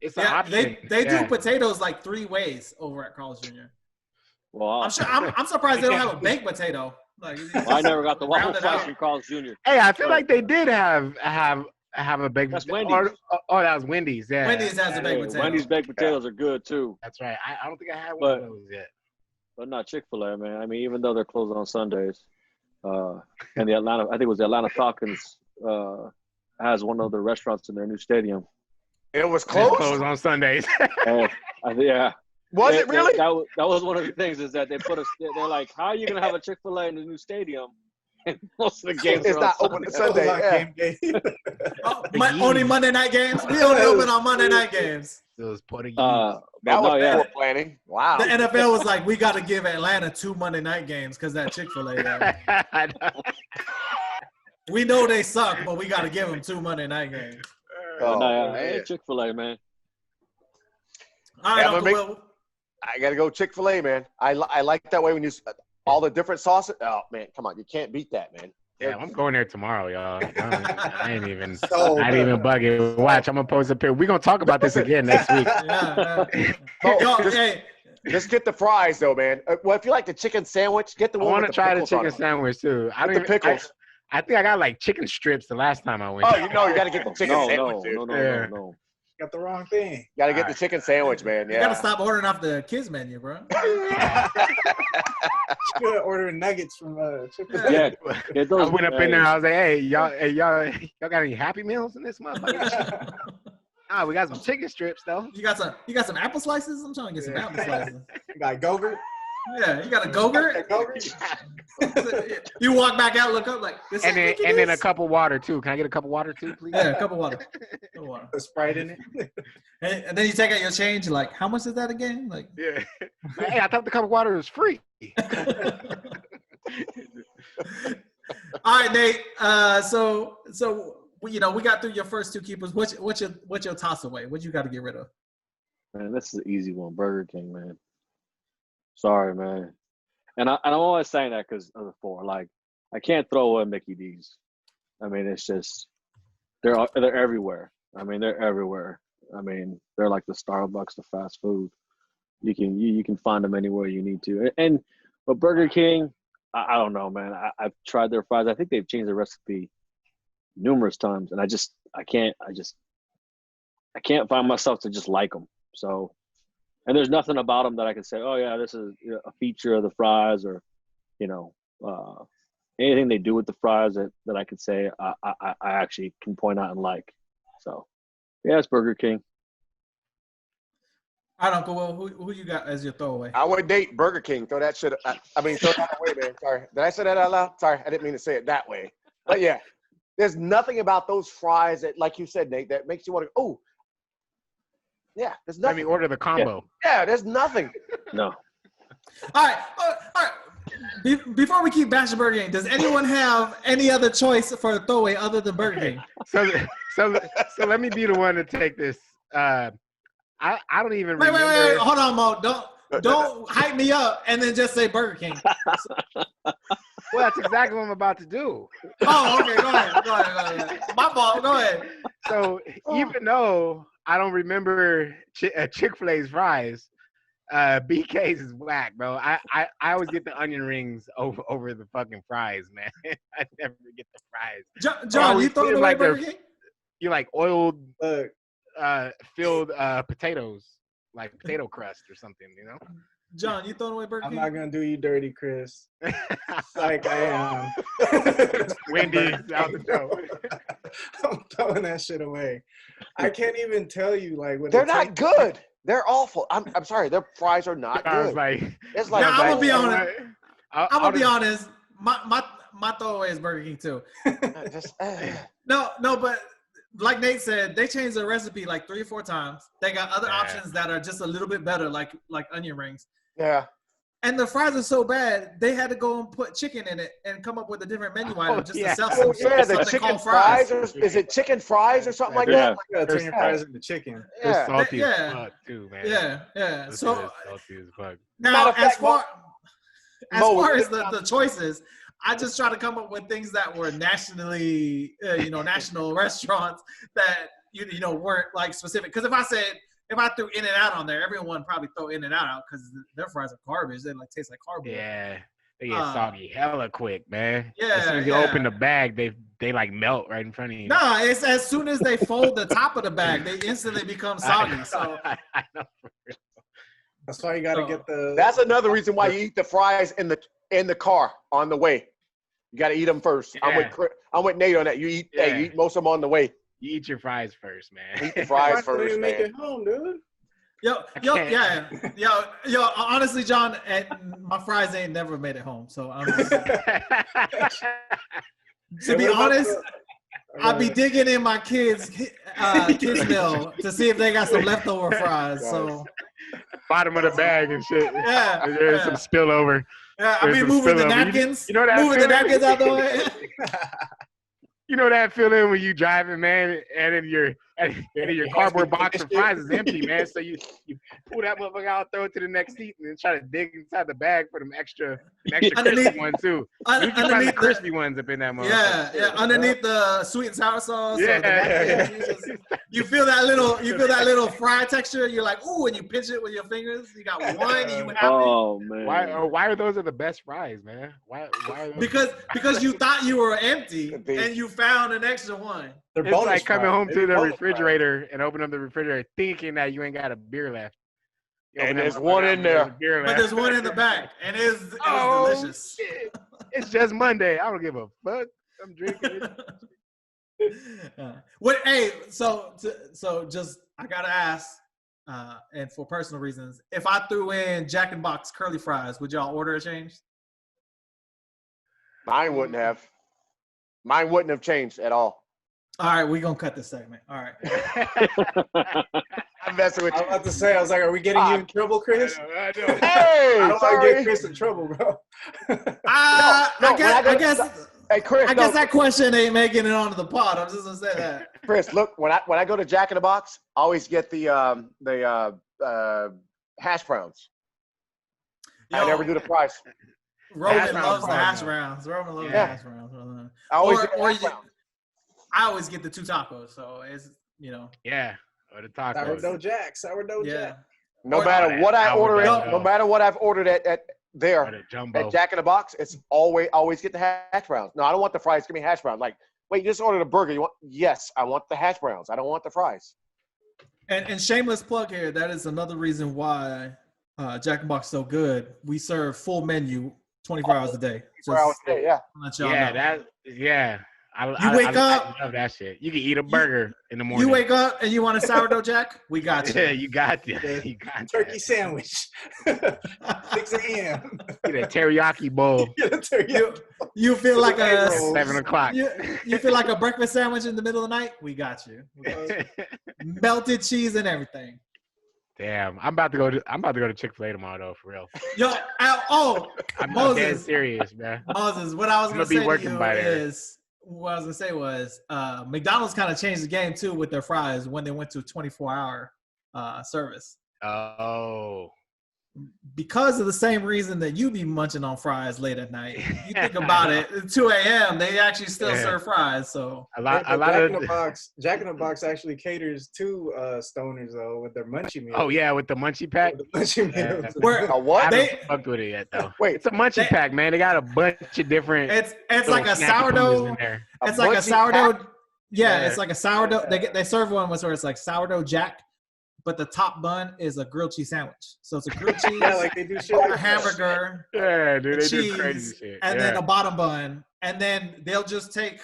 Speaker 2: It's an
Speaker 1: Yeah,
Speaker 2: option.
Speaker 1: they do potatoes like 3 ways over at Carl's Jr.
Speaker 5: Well,
Speaker 1: I'm surprised they don't have a baked potato. Like,
Speaker 5: I never got the waffle
Speaker 1: round it
Speaker 5: fries
Speaker 1: out.
Speaker 5: from Carl's Jr.
Speaker 2: Hey, I feel like they did have a baked.
Speaker 5: That's Wendy's.
Speaker 2: Oh, that was Wendy's. Yeah.
Speaker 1: Wendy's has a baked potato.
Speaker 5: Wendy's baked potatoes are good too.
Speaker 2: That's right. I don't think I had one of those yet.
Speaker 5: But not Chick-fil-A, man. I mean, even though they're closed on Sundays, and I think it was the Atlanta Falcons, has one of the restaurants in their new stadium.
Speaker 4: It was
Speaker 2: It's
Speaker 4: closed?
Speaker 2: closed on Sundays.
Speaker 5: Yeah.
Speaker 4: Was it really?
Speaker 5: That was one of the things is that they put us. They're like, how are you gonna have a Chick-fil-A in the new stadium? And most of the games
Speaker 4: It's
Speaker 5: are
Speaker 4: not
Speaker 5: on
Speaker 4: open to
Speaker 5: Sunday.
Speaker 4: Sunday. Yeah.
Speaker 1: Only Monday night games? We only open on Monday night games.
Speaker 2: Those Portuguese.
Speaker 4: That
Speaker 5: But
Speaker 4: was
Speaker 5: no, yeah.
Speaker 4: poor planning. Wow.
Speaker 1: The NFL was like, we got to give Atlanta 2 Monday night games because that Chick-fil-A there.
Speaker 2: I know.
Speaker 1: We know they suck, but we got to give them 2 Monday night games.
Speaker 4: Oh,
Speaker 5: Hey, Chick-fil-A, man.
Speaker 1: All right,
Speaker 4: Yeah,
Speaker 1: Uncle Will.
Speaker 4: I got to go Chick-fil-A, man. I like that way when you all the different sauces. Oh, man, come on. You can't beat that, man.
Speaker 2: Yeah, I'm going there tomorrow, y'all. I ain't even
Speaker 3: So
Speaker 2: I ain't even bugging. Watch, I'm gonna post a picture. We're gonna talk about this again next week.
Speaker 1: Yeah.
Speaker 4: Oh,
Speaker 1: Yo,
Speaker 4: just,
Speaker 1: hey,
Speaker 4: just get the fries, though, man. Well, if you like the chicken sandwich, get the
Speaker 2: I
Speaker 4: one
Speaker 2: want
Speaker 4: with
Speaker 2: to
Speaker 4: the
Speaker 2: try the
Speaker 4: pickles on
Speaker 2: chicken
Speaker 4: it.
Speaker 2: sandwich too. I
Speaker 4: With
Speaker 2: don't
Speaker 4: the
Speaker 2: even,
Speaker 4: pickles.
Speaker 2: I think I got like chicken strips the last time I went.
Speaker 4: Oh, you know you got to get the chicken
Speaker 5: No,
Speaker 4: sandwich, dude.
Speaker 5: no.
Speaker 3: got the wrong thing.
Speaker 4: Got to get the chicken sandwich, man.
Speaker 1: you got to
Speaker 4: Yeah.
Speaker 1: stop ordering off the kids menu, bro.
Speaker 3: Ordering nuggets from Chick-fil-A.
Speaker 5: Yeah, get those.
Speaker 2: I went up in there. I was like, "Hey, y'all got any Happy Meals in this motherfucker?" Nah, we got some chicken strips though.
Speaker 1: You got some apple slices? I'm trying to get some apple slices.
Speaker 3: You got Go-Gurt.
Speaker 1: Yeah, you got a Go-Gurt?
Speaker 3: Go-Gurt.
Speaker 1: You walk back out, look up like this.
Speaker 2: And then a cup of water too. Can I get a cup of water too, please?
Speaker 1: Yeah, a cup of water. Cup of water.
Speaker 3: The Sprite in it.
Speaker 1: And then you take out your change. You're like, how much is that again? Like,
Speaker 2: Yeah. Hey, I thought the cup of water was free.
Speaker 1: all right, Nate. So we got through your first 2 keepers. What's your toss away? What you got to get rid of?
Speaker 5: Man, this is an easy one. Burger King, man. Sorry, man. And I'm always saying that because of the 4. Like, I can't throw away Mickey D's. I mean, it's just they're everywhere. I mean, they're everywhere. I mean, they're like the Starbucks of fast food. You can find them anywhere you need to. But Burger King, I don't know, man. I've tried their fries. I think they've changed the recipe numerous times, and I can't find myself to just like them. So, and there's nothing about them that I can say, oh yeah, this is a feature of the fries, or anything they do with the fries that I could say I actually can point out and like. So, yeah, it's Burger King.
Speaker 1: All right, Uncle Will, who you got as your throwaway?
Speaker 4: I would date Burger King. Throw that shit. Throw that away, man. Sorry. Did I say that out loud? Sorry, I didn't mean to say it that way. But yeah, there's nothing about those fries that, like you said, Nate, that makes you want to. Oh, yeah. There's
Speaker 2: Let
Speaker 4: nothing.
Speaker 2: me order the combo.
Speaker 4: Yeah, there's nothing.
Speaker 5: No.
Speaker 1: All right. Before we keep bashing Burger King, does anyone have any other choice for a throwaway other than Burger King?
Speaker 2: So let me be the one to take this. I don't even
Speaker 1: Wait.
Speaker 2: remember.
Speaker 1: Hold on, Mo. Don't hype me up and then just say Burger King.
Speaker 2: Well, that's exactly what I'm about to do.
Speaker 1: Oh, okay. Go ahead. My fault. Go ahead.
Speaker 2: So even though I don't remember Chick-fil-A's fries, BK's is whack, bro. I always get the onion rings over the fucking fries, man. I never get the fries.
Speaker 1: John, you throwing away
Speaker 2: like
Speaker 1: Burger King?
Speaker 2: You like oiled,
Speaker 3: Look,
Speaker 2: filled potatoes, like potato crust or something, you know?
Speaker 1: John, you throwing away Burger
Speaker 3: I'm
Speaker 1: King?
Speaker 3: not gonna do you dirty, Chris. Like I am.
Speaker 2: Wendy's out the door.
Speaker 3: I'm throwing that shit away. I can't even tell you like what
Speaker 4: They're not good. They're awful. I'm sorry. Their fries are not
Speaker 2: I was
Speaker 4: good.
Speaker 2: like,
Speaker 4: It's like
Speaker 1: Now, I'm gonna be
Speaker 2: like,
Speaker 1: honest.
Speaker 2: I'll
Speaker 1: I'm gonna be
Speaker 2: just-
Speaker 1: honest. My throwaway is Burger King too.
Speaker 4: just,
Speaker 1: No, but like Nate said, they changed the recipe like 3 or 4 times. They got other options that are just a little bit better, like onion rings.
Speaker 4: yeah.
Speaker 1: And the fries are so bad, they had to go and put chicken in it and come up with a different menu item just
Speaker 2: yeah.
Speaker 1: to sell
Speaker 4: Oh,
Speaker 1: some
Speaker 4: yeah, the
Speaker 1: something
Speaker 4: chicken
Speaker 1: called
Speaker 4: fries. Or, is it chicken fries or something like
Speaker 5: Yeah.
Speaker 4: that?
Speaker 3: You gotta turn your fries into chicken.
Speaker 2: They're
Speaker 4: Yeah.
Speaker 2: salty
Speaker 1: Yeah.
Speaker 2: as fuck too, man.
Speaker 1: Yeah.
Speaker 2: Those
Speaker 1: So
Speaker 2: shit is salty as fuck.
Speaker 1: now,
Speaker 4: Matter of
Speaker 1: as
Speaker 4: fact,
Speaker 1: far
Speaker 4: Mo,
Speaker 1: as the choices, I just try to come up with things that were nationally, national restaurants that you know weren't like specific. Because if I threw In-N-Out on there, everyone probably throw In-N-Out out because their fries are garbage. They like taste like cardboard.
Speaker 2: Yeah. They get soggy hella quick, man.
Speaker 1: Yeah,
Speaker 2: As soon as you
Speaker 1: yeah.
Speaker 2: open the bag, they like melt right in front of you.
Speaker 1: Nah, it's as soon as they fold the top of the bag, they instantly become soggy. So
Speaker 2: I know.
Speaker 3: That's why you gotta get the.
Speaker 4: That's another reason why you eat the fries in the car on the way. You got to eat them first.
Speaker 2: Yeah.
Speaker 4: I'm with Nate on that. You eat
Speaker 2: Yeah.
Speaker 4: you eat most of them on the way.
Speaker 2: You eat your fries first, man.
Speaker 4: Eat the fries
Speaker 3: Why couldn't
Speaker 4: first,
Speaker 3: you make
Speaker 4: man.
Speaker 3: it home, dude?
Speaker 1: yo. Honestly, John, my fries ain't never made it home. So I'm just, to be honest, I'll be digging in my kids' meal to see if they got some leftover fries. So
Speaker 2: Bottom of the bag and shit.
Speaker 1: yeah,
Speaker 2: There's some spillover.
Speaker 1: yeah. I
Speaker 2: There's
Speaker 1: mean,
Speaker 2: some
Speaker 1: moving the
Speaker 2: spillover.
Speaker 1: napkins,
Speaker 2: You know that
Speaker 1: moving the
Speaker 2: feeling?
Speaker 1: napkins out the way.
Speaker 2: You know that feeling when you driving, man, and then your cardboard box of fries is empty, man. So you pull that motherfucker out, throw it to the next seat, and then try to dig inside the bag for them extra crispy ones too. You can find the crispy ones up in that motherfucker.
Speaker 1: Yeah. Underneath the sweet and sour sauce.
Speaker 2: Yeah.
Speaker 1: Or the napkins, you feel that little fry texture. You're like, ooh, and you pinch it with your fingers. You got one, and you happy.
Speaker 5: Oh man.
Speaker 2: Why are those the best fries, man? Why are those?
Speaker 1: Because you thought you were empty
Speaker 4: Could be.
Speaker 1: and you found an extra one.
Speaker 3: They're
Speaker 2: It's like coming home to the
Speaker 3: refrigerator.
Speaker 2: refrigerator and open up the refrigerator thinking that you ain't got a beer left. You
Speaker 4: And
Speaker 2: open
Speaker 4: there's
Speaker 2: that
Speaker 4: one
Speaker 2: motherfucker
Speaker 4: in
Speaker 2: up,
Speaker 4: there.
Speaker 2: there's beer
Speaker 1: But
Speaker 2: left.
Speaker 1: there's one in the back, and it was
Speaker 2: Oh,
Speaker 1: delicious.
Speaker 2: shit. It's just Monday. I don't give a fuck. I'm drinking it.
Speaker 1: So just I gotta ask, and for personal reasons, if I threw in Jack in the Box curly fries, would y'all order a change?
Speaker 4: Mine wouldn't have. Mine wouldn't have changed at all.
Speaker 1: All right, we're gonna cut this segment. All right.
Speaker 4: I'm messing with
Speaker 3: I
Speaker 4: you.
Speaker 3: was about to say, I was like, are we getting you in trouble, Chris?
Speaker 2: I know.
Speaker 4: Hey,
Speaker 3: I don't want to
Speaker 4: sorry.
Speaker 3: get Chris in trouble, bro.
Speaker 1: I guess
Speaker 4: Hey, Chris.
Speaker 1: I guess that question ain't making it onto the pod. I'm just gonna say that.
Speaker 4: Chris, look, when I go to Jack in the Box, I always get the hash browns. I never do the fries.
Speaker 1: Roman
Speaker 2: Hash browns
Speaker 1: loves the
Speaker 2: are
Speaker 1: hash
Speaker 2: fine,
Speaker 1: browns. Roman loves the
Speaker 4: Yeah.
Speaker 1: hash browns.
Speaker 4: I always
Speaker 1: Or-
Speaker 4: get the
Speaker 1: or
Speaker 4: hash
Speaker 1: you-
Speaker 4: browns.
Speaker 1: I always get the 2 tacos, so it's
Speaker 2: Yeah. Or the tacos.
Speaker 3: Sourdough Jack.
Speaker 1: yeah.
Speaker 4: No
Speaker 1: Or-
Speaker 4: matter what I order,
Speaker 2: No.
Speaker 4: no matter what I've ordered at there
Speaker 2: Or the jumbo.
Speaker 4: at Jack in the Box, it's always get the hash browns. No, I don't want the fries. Give me hash browns. Like, wait, you just ordered a burger. You want? Yes, I want the hash browns. I don't want the fries.
Speaker 1: And shameless plug here. That is another reason why Jack in the Box is so good. We serve full menu 24 hours a day.
Speaker 4: For hours a day, yeah.
Speaker 1: to let y'all
Speaker 2: Yeah,
Speaker 1: know.
Speaker 2: I
Speaker 1: wake up-
Speaker 2: I love that shit. You can eat a burger in the morning.
Speaker 1: You wake up and you want a sourdough Jack? We got you.
Speaker 2: Yeah, you got that. You got
Speaker 3: Turkey
Speaker 2: that.
Speaker 3: sandwich. 6 a.m.
Speaker 2: Get a teriyaki bowl.
Speaker 1: You feel like
Speaker 2: at
Speaker 1: a
Speaker 2: 7 o'clock.
Speaker 1: you feel like a breakfast sandwich in the middle of the night? We got you. Melted cheese and everything.
Speaker 2: Damn, I'm about to go to Chick-Fil-A tomorrow though, for real.
Speaker 1: Yo,
Speaker 2: I'm dead
Speaker 1: Moses,
Speaker 2: serious, man.
Speaker 1: Moses, what I was
Speaker 2: I'm
Speaker 1: gonna
Speaker 2: gonna be
Speaker 1: say to
Speaker 2: working
Speaker 1: you
Speaker 2: by there.
Speaker 1: is what I was gonna say was McDonald's kind of changed the game too with their fries when they went to 24-hour service.
Speaker 2: Oh,
Speaker 1: because of the same reason that you be munching on fries late at night. You think about it, at 2 a.m. they actually still serve fries. So
Speaker 3: Jack in the Box actually caters to stoners though with their munchie meals.
Speaker 2: Oh yeah, with the munchie pack.
Speaker 3: With the munchie meals.
Speaker 1: Where
Speaker 4: what?
Speaker 2: I haven't fucked with it yet though.
Speaker 4: Wait,
Speaker 2: it's a munchie pack, man. They got a bunch of different.
Speaker 1: It's like a sourdough. It's like a sourdough. Pack? Yeah, it's like a sourdough. They serve one where it's like sourdough jack, but the top bun is a grilled cheese sandwich. So it's a grilled cheese,
Speaker 3: like they do shit like
Speaker 1: a hamburger,
Speaker 2: yeah, dude, they
Speaker 1: cheese,
Speaker 2: do crazy shit,
Speaker 1: and then a bottom bun, and then they'll just take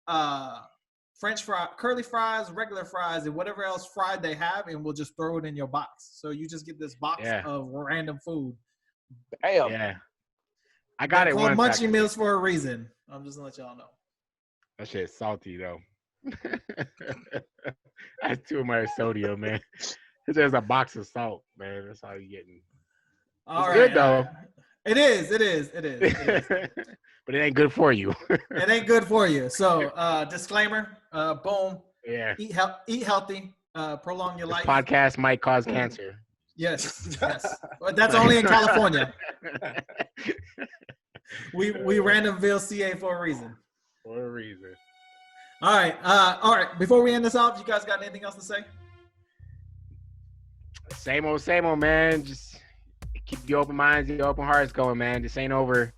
Speaker 1: French fry, curly fries, regular fries, and whatever else fried they have, and we'll just throw it in your box. So you just get this box of random food.
Speaker 4: Damn.
Speaker 2: Yeah, I got it.
Speaker 1: Called munchie meals for a reason. I'm just gonna let y'all know.
Speaker 2: That shit's salty though. That's too much sodium, man. It's just a box of salt, man. That's all you're getting. It's good though.
Speaker 1: It is.
Speaker 2: But it ain't good for you.
Speaker 1: It ain't good for you. So disclaimer, boom.
Speaker 2: Yeah.
Speaker 1: Eat healthy, prolong your life.
Speaker 2: Podcast might cause cancer.
Speaker 1: Yes. But that's only in California. We Randomville, CA for a reason.
Speaker 2: For a reason.
Speaker 1: All right. Before we end this off, you guys got anything else to say?
Speaker 2: Same old, man. Just keep your open minds, your open hearts going, man. This ain't over.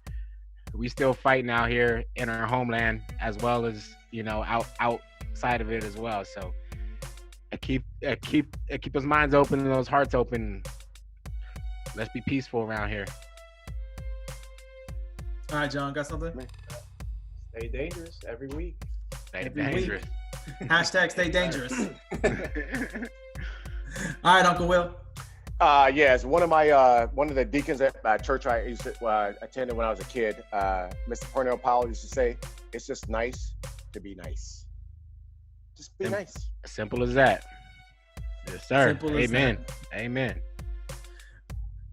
Speaker 2: We still fighting out here in our homeland, as well as outside of it as well. So keep those minds open and those hearts open. Let's be peaceful around here.
Speaker 1: All right, John, got something?
Speaker 3: Stay dangerous every week.
Speaker 2: Stay dangerous.
Speaker 1: Hashtag stay dangerous. All right, Uncle Will.
Speaker 4: Yes, one of the deacons at church I used to attended when I was a kid, Mr. Cornell Powell used to say, "It's just nice to be nice. Just be nice."
Speaker 2: Simple as that. Yes, sir.
Speaker 1: Simple as
Speaker 2: Amen.
Speaker 1: that.
Speaker 2: Amen.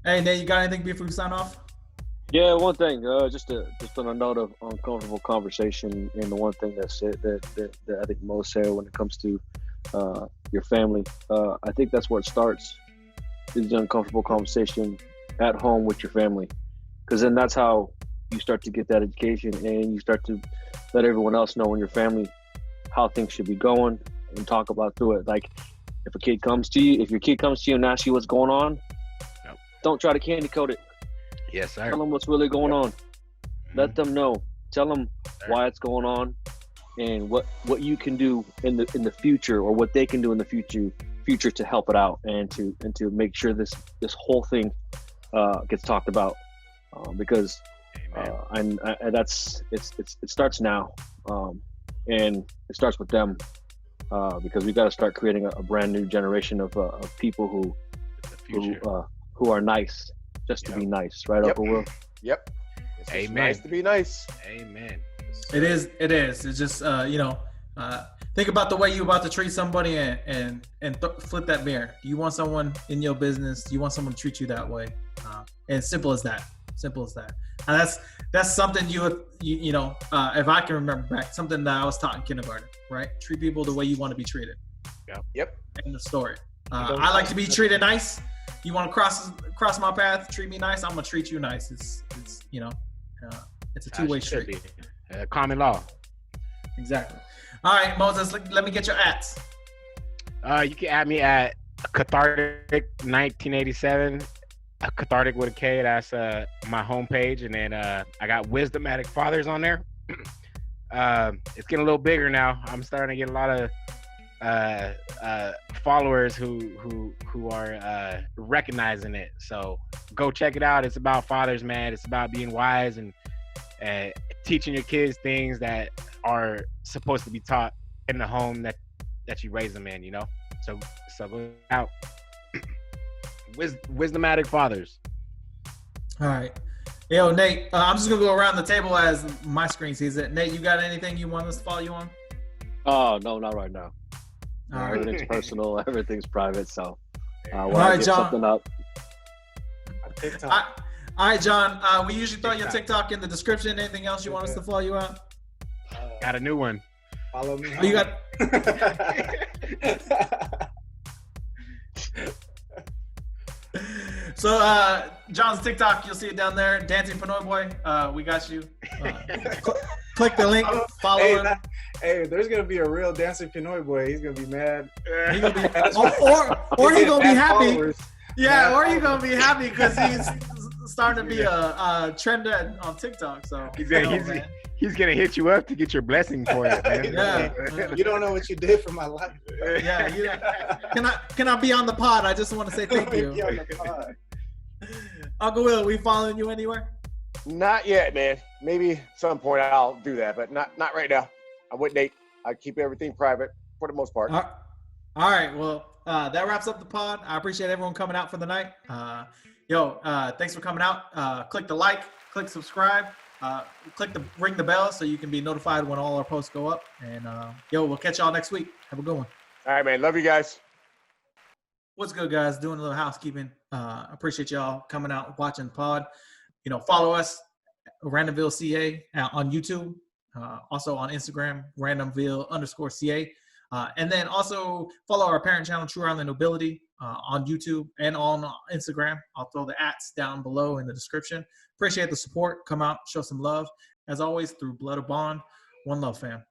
Speaker 1: Hey, Nate, you got anything before we sign off?
Speaker 5: Yeah, one thing, just on a note of uncomfortable conversation, and the one thing that I think most say when it comes to your family, I think that's where it starts, is the uncomfortable conversation at home with your family, because then that's how you start to get that education, and you start to let everyone else know in your family how things should be going, and talk about through it. Like if your kid comes to you and asks you what's going on, don't try to candy coat it.
Speaker 2: Yes, sir.
Speaker 5: Tell them what's really going on. Let them know. Tell them why it's going on, and what you can do in the future, or what they can do in the future to help it out, and to make sure this whole thing gets talked about, because it starts now, and it starts with them, because we got to start creating a brand new generation of people who are nice. Just to be nice, right, Uncle Will?
Speaker 4: Yep. It's
Speaker 2: Amen.
Speaker 4: Nice to be nice.
Speaker 2: Amen.
Speaker 1: It is. It's just think about the way you're about to treat somebody, and flip that mirror. Do you want someone in your business? Do you want someone to treat you that way? And simple as that. And that's something if I can remember back, something that I was taught in kindergarten, right? Treat people the way you want to be treated.
Speaker 4: Yep.
Speaker 1: End of story. I like to be treated nice. You want to cross my path, treat me nice, I'm gonna treat you nice. It's a two-way street.
Speaker 2: Common law.
Speaker 1: Exactly. All right, Moses, let me get your ats.
Speaker 2: You can add me at Cathartic 1987. Cathartic with a K. That's my homepage, and then I got Wisdomatic Fathers on there. It's getting a little bigger now. I'm starting to get a lot of followers who are recognizing it. So go check it out. It's about fathers, man. It's about being wise and teaching your kids things that are supposed to be taught in the home that you raise them in, so go out. Wisdomatic Fathers.
Speaker 1: All right. Yo, Nate, I'm just gonna go around the table as my screen sees it. Nate, you got anything you want us to follow you on?
Speaker 5: Oh, no, not right now.
Speaker 1: All right.
Speaker 5: Everything's personal, everything's private, so
Speaker 1: all right, John.
Speaker 5: Something up.
Speaker 3: TikTok.
Speaker 1: All right, John. We usually throw your TikTok in the description. Anything else you want us to follow you on?
Speaker 2: Got a new one.
Speaker 3: Follow me.
Speaker 1: Oh, you got. So John's TikTok, you'll see it down there. Dancing Pinoy Boy, we got you. Click the link, follow him.
Speaker 3: Hey, there's gonna be a real dancing Pinoy Boy. He's gonna be mad.
Speaker 1: He gonna be, or he's gonna be happy.
Speaker 3: Followers.
Speaker 1: Yeah, or you're gonna be happy because he's starting to be a trend on TikTok. So
Speaker 2: He's gonna hit you up to get your blessing for it, man.
Speaker 1: Yeah.
Speaker 3: You don't know what you did for my life.
Speaker 1: Yeah. Can I be on the pod? I just want to say thank you. Uncle Will, we following you anywhere?
Speaker 4: Not yet, man. Maybe at some point I'll do that, but not right now. I'm with Nate. I keep everything private for the most part.
Speaker 1: All right. Well, that wraps up the pod. I appreciate everyone coming out for the night. Thanks for coming out. Click the like, click subscribe, ring the bell so you can be notified when all our posts go up. And we'll catch y'all next week. Have a good one.
Speaker 4: All right, man. Love you guys.
Speaker 1: What's good, guys? Doing a little housekeeping. Appreciate y'all coming out, watching the pod. Follow us, Randomville CA on YouTube. Also on Instagram, Randomville_CA. And then also follow our parent channel, True Island Nobility, on YouTube and on Instagram. I'll throw the @ down below in the description. Appreciate the support. Come out, show some love. As always, through blood of bond. One love, fam.